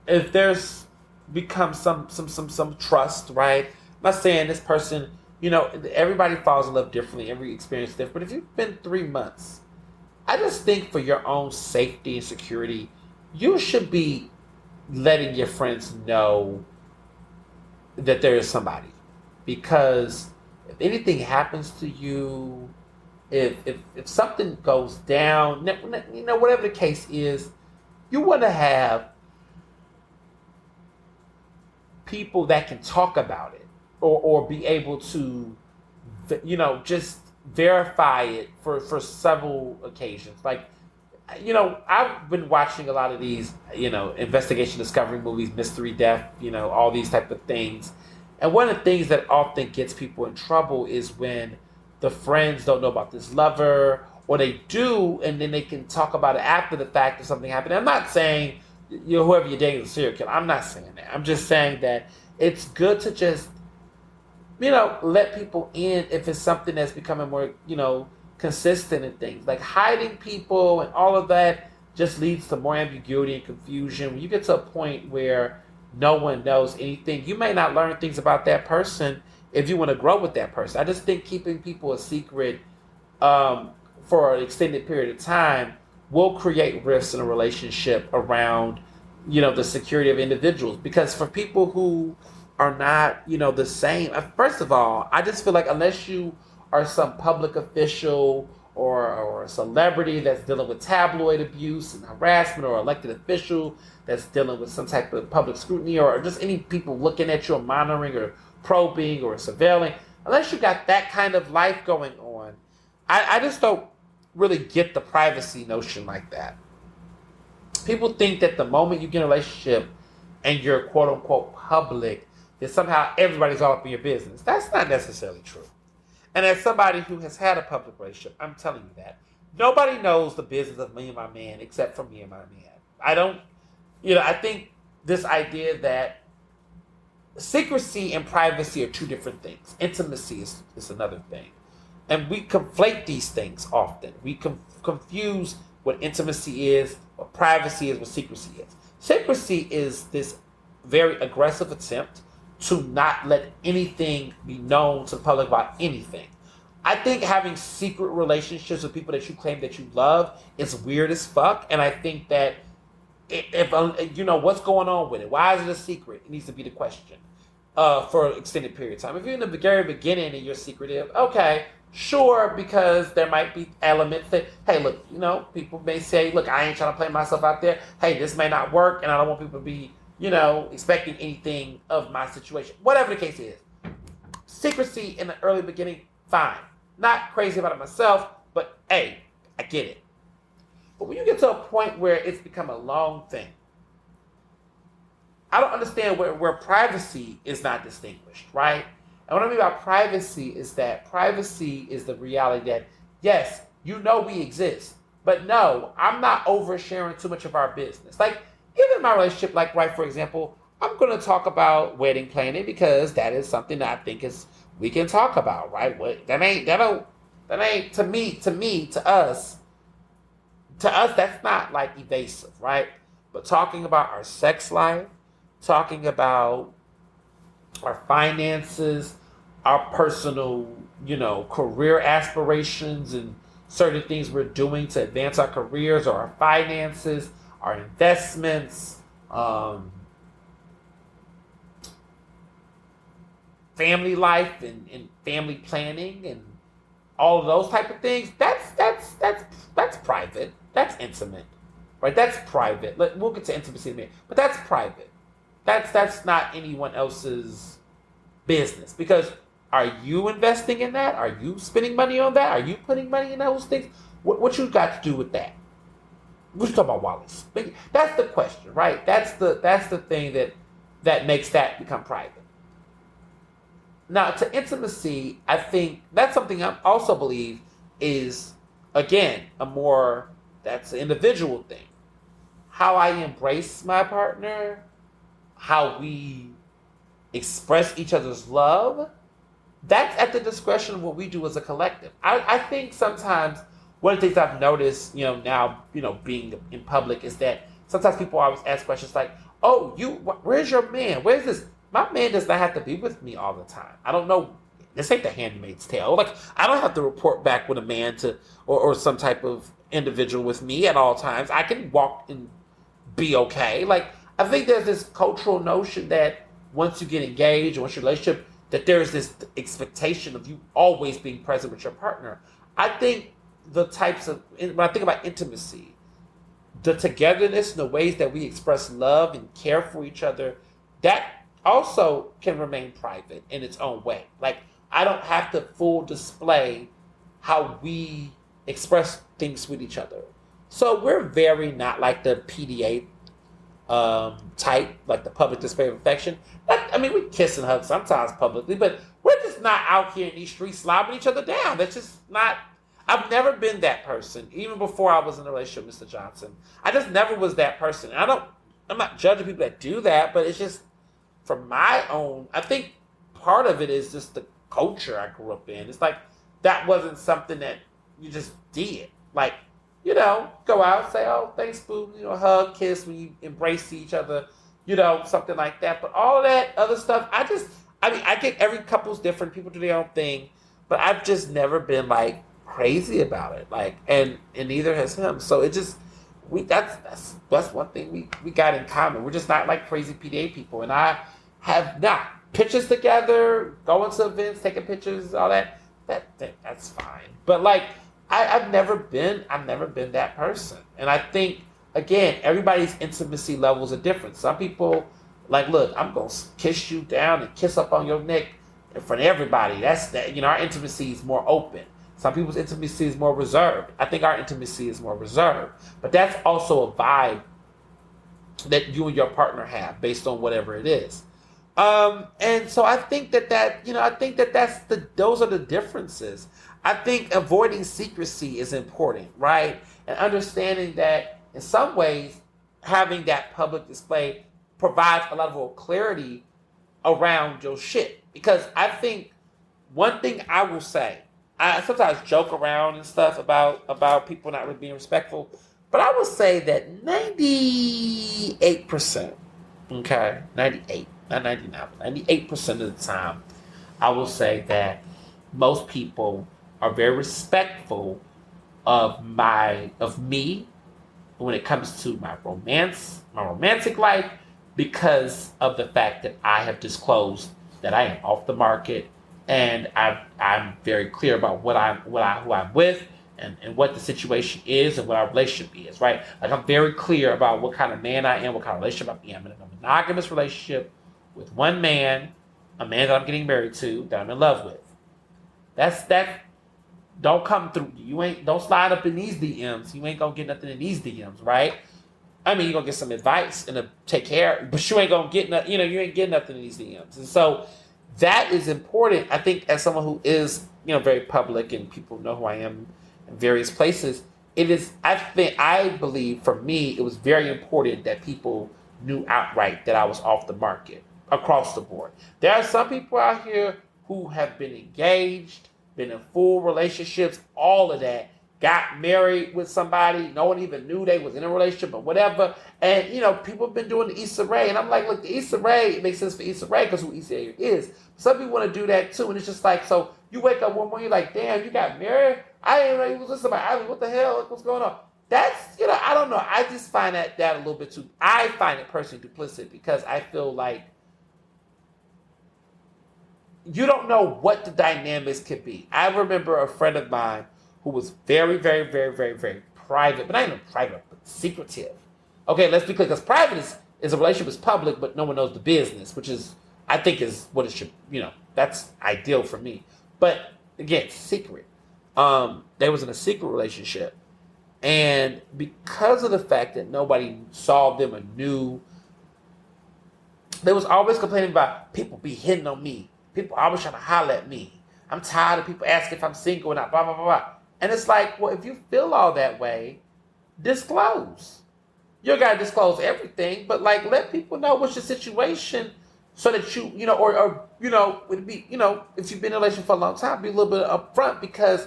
If there's become some trust, right? I'm not saying this person, everybody falls in love differently, every experience is different. But if you've been 3 months, I just think for your own safety and security, you should be letting your friends know that there is somebody. Because if anything happens to you, if something goes down, whatever the case is, you want to have people that can talk about it or be able to, just verify it for several occasions. Like, I've been watching a lot of these, investigation discovery movies, mystery death, all these type of things. And one of the things that often gets people in trouble is when the friends don't know about this lover, or they do, and then they can talk about it after the fact if something happened. I'm not saying whoever you're dating is a serial killer. I'm not saying that. I'm just saying that it's good to just, let people in if it's something that's becoming more, consistent in things. Like hiding people and all of that just leads to more ambiguity and confusion. When you get to a point where no one knows anything, you may not learn things about that person if you want to grow with that person. I just think keeping people a secret for an extended period of time will create rifts in a relationship around, the security of individuals. Because for people who are not, the same, first of all, I just feel like unless you are some public official or a celebrity that's dealing with tabloid abuse and harassment, or elected official that's dealing with some type of public scrutiny, or just any people looking at you or monitoring or probing or surveilling, unless you got that kind of life going on, I just don't really get the privacy notion like that. People think that the moment you get in a relationship and you're quote unquote public, that somehow everybody's all up in your business. That's not necessarily true. And as somebody who has had a public relationship, I'm telling you that nobody knows the business of me and my man except for me and my man. I don't, I think this idea that secrecy and privacy are two different things. Intimacy is another thing. And we conflate these things often. We confuse what intimacy is, what privacy is, what secrecy is. Secrecy is this very aggressive attempt to not let anything be known to the public about anything. I think having secret relationships with people that you claim that you love is weird as fuck. And I think that if what's going on with it? Why is it a secret? It needs to be the question for an extended period of time. If you're in the very beginning and you're secretive, okay, sure, because there might be elements that, hey, look, people may say, look, I ain't trying to play myself out there. Hey, this may not work, and I don't want people to be, expecting anything of my situation. Whatever the case is. Secrecy in the early beginning, fine. Not crazy about it myself, but hey, I get it. But when you get to a point where it's become a long thing, I don't understand where privacy is not distinguished, right? And what I mean by privacy is that privacy is the reality that, yes, we exist, but no, I'm not oversharing too much of our business. Like, even in my relationship, like, right, for example, I'm going to talk about wedding planning because that is something that I think we can talk about, right? That ain't to us, that's not like evasive, right? But talking about our sex life, talking about our finances, our personal, career aspirations and certain things we're doing to advance our careers or our finances, our investments, family life and family planning and all of those type of things. That's private. That's intimate, right? That's private. We'll get to intimacy in a minute, but that's private. That's not anyone else's business. Because are you investing in that? Are you spending money on that? Are you putting money in those things? What you got to do with that? What you talking about, Wallace? That's the question, right? That's the thing that makes that become private. Now, to intimacy, I think that's something I also believe is, again, that's an individual thing. How I embrace my partner, how we express each other's love, that's at the discretion of what we do as a collective. I think sometimes one of the things I've noticed, now, being in public is that sometimes people always ask questions like, oh, where's your man? Where's this? My man does not have to be with me all the time. I don't know. This ain't the Handmaid's Tale. Like, I don't have to report back with a man or some type of individual with me at all times. I can walk and be okay. Like, I think there's this cultural notion that once you get engaged, once your relationship, that there's this expectation of you always being present with your partner. I think when I think about intimacy, the togetherness and the ways that we express love and care for each other, that also can remain private in its own way. Like, I don't have to full display how we express things with each other. So we're very not like the PDA type, like the public display of affection. We kiss and hug sometimes publicly, but we're just not out here in these streets slobbing each other down. That's just not. I've never been that person, even before I was in a relationship with Mr. Johnson. I just never was that person. I'm not judging people that do that, but it's just from my own. I think part of it is just the culture I grew up in. It's like that wasn't something that you just did. Like, go out, say, oh, thanks, boo, hug, kiss when you embrace each other, something like that. But all that other stuff, I get every couple's different, people do their own thing, but I've just never been like crazy about it. Like, and neither has him. So it just, that's one thing we got in common. We're just not like crazy PDA people. And I have not pictures together, going to events, taking pictures, all that. That's fine. But like, I've never been that person. And I think, again, everybody's intimacy levels are different. Some people, like, look, I'm going to kiss you down and kiss up on your neck in front of everybody. That's that. Our intimacy is more open. Some people's intimacy is more reserved. I think our intimacy is more reserved. But that's also a vibe that you and your partner have based on whatever it is. And so I think those are the differences. I think avoiding secrecy is important, right? And understanding that in some ways, having that public display provides a level of clarity around your shit. Because I think one thing I will say, I sometimes joke around and stuff about people not really being respectful, but I would say that 98%, okay, 98, not 99, but 98% of the time, I will say that most people are very respectful of me when it comes to my romantic life, because of the fact that I have disclosed that I am off the market, and I'm very clear about who I'm with and what the situation is and what our relationship is, right? Like, I'm very clear about what kind of man I am, what kind of relationship I am in a monogamous relationship with one man, a man that I'm getting married to, that I'm in love with. That don't come through. Don't slide up in these DMs. You ain't gonna get nothing in these DMs, right? You're gonna get some advice and take care, but you ain't gonna get nothing. You ain't getting nothing in these DMs. And so that is important. I think as someone who is, very public and people know who I am in various places, it is. I believe for me, it was very important that people knew outright that I was off the market across the board. There are some people out here who have been engaged, been in full relationships, all of that, got married with somebody, no one even knew they was in a relationship or whatever. And, people have been doing the Issa Rae. And I'm like, look, the Issa Rae, it makes sense for Issa Rae because who Issa Rae is. Some people want to do that too. And it's just like, so you wake up one morning, you're like, damn, you got married? I didn't know you was with somebody. What the hell? What's going on? That's, I don't know. I just find that a little bit too, I find it personally duplicit, because I feel like you don't know what the dynamics could be. I remember a friend of mine who was very, very, very, very, very private, but not even private, but secretive. Okay, let's be clear, because private is a relationship is public, but no one knows the business, which is, I think, is what it should, that's ideal for me. But again, secret. They was in a secret relationship. And because of the fact that nobody saw them or knew, they was always complaining about people be hitting on me. People always trying to holler at me. I'm tired of people asking if I'm single or not, blah, blah, blah, blah. And it's like, well, if you feel all that way, disclose. You don't gotta disclose everything, but like let people know what's your situation so that you know, or would be, if you've been in a relationship for a long time, be a little bit upfront because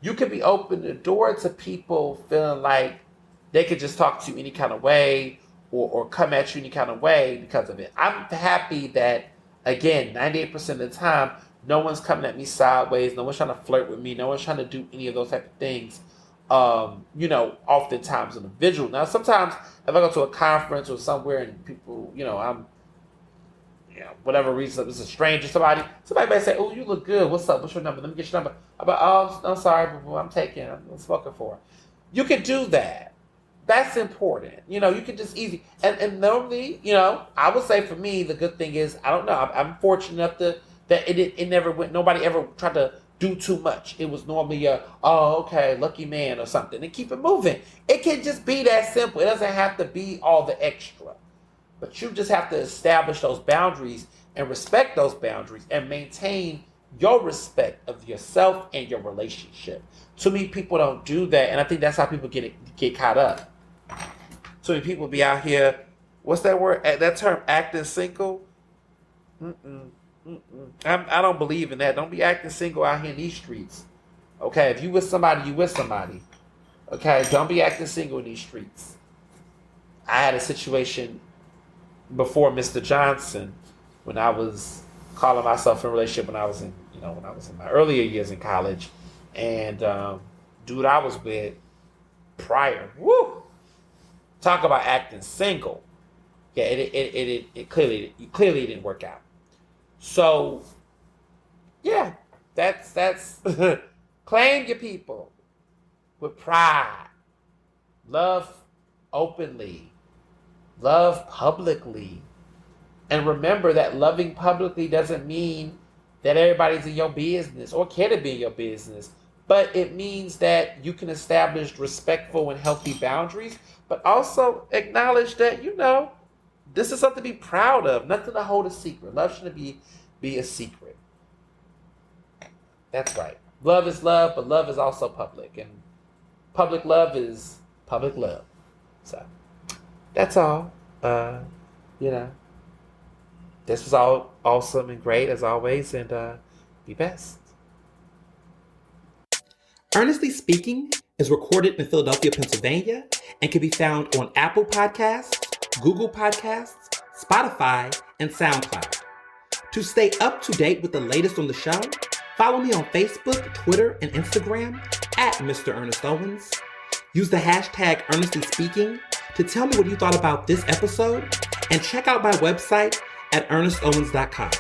you could be open the door to people feeling like they could just talk to you any kind of way or come at you any kind of way because of it. I'm happy that, again, 98% of the time, no one's coming at me sideways. No one's trying to flirt with me. No one's trying to do any of those type of things. Oftentimes individual. Now, sometimes if I go to a conference or somewhere and people, I'm, whatever reason, it's a stranger, somebody might say, "Oh, you look good. What's up? What's your number? Let me get your number." I'm like, "Oh, I'm sorry, I'm smoking for." You can do that. That's important. You can just easy. And normally, I would say for me, the good thing is, I don't know, I'm fortunate enough that it never went, nobody ever tried to do too much. It was normally okay, lucky man or something, and keep it moving. It can just be that simple. It doesn't have to be all the extra. But you just have to establish those boundaries and respect those boundaries and maintain your respect of yourself and your relationship. Too many people don't do that, and I think that's how people get caught up. Too many people be out here, what's that word? That term, acting single? I don't believe in that. Don't be acting single out here in these streets. Okay, if you with somebody, you with somebody. Okay, don't be acting single in these streets. I had a situation before Mr. Johnson when I was calling myself in a relationship when I was in my earlier years in college, and dude I was with prior, talk about acting single. Yeah, it clearly didn't work out. So, yeah, that's claim your people with pride, love openly, love publicly, and remember that loving publicly doesn't mean that everybody's in your business or care to be in your business, but it means that you can establish respectful and healthy boundaries, but also acknowledge that, this is something to be proud of, nothing to hold a secret. Love shouldn't be a secret. That's right. Love is love, but love is also public, and public love is public love. So that's all. This was all awesome and great as always, and be best. Ernestly Speaking is recorded in Philadelphia, Pennsylvania, and can be found on Apple Podcasts, Google Podcasts, Spotify, and SoundCloud. To stay up to date with the latest on the show, follow me on Facebook, Twitter, and Instagram at Mr. Ernest Owens. Use the hashtag Ernestly Speaking to tell me what you thought about this episode, and check out my website at ernestowens.com.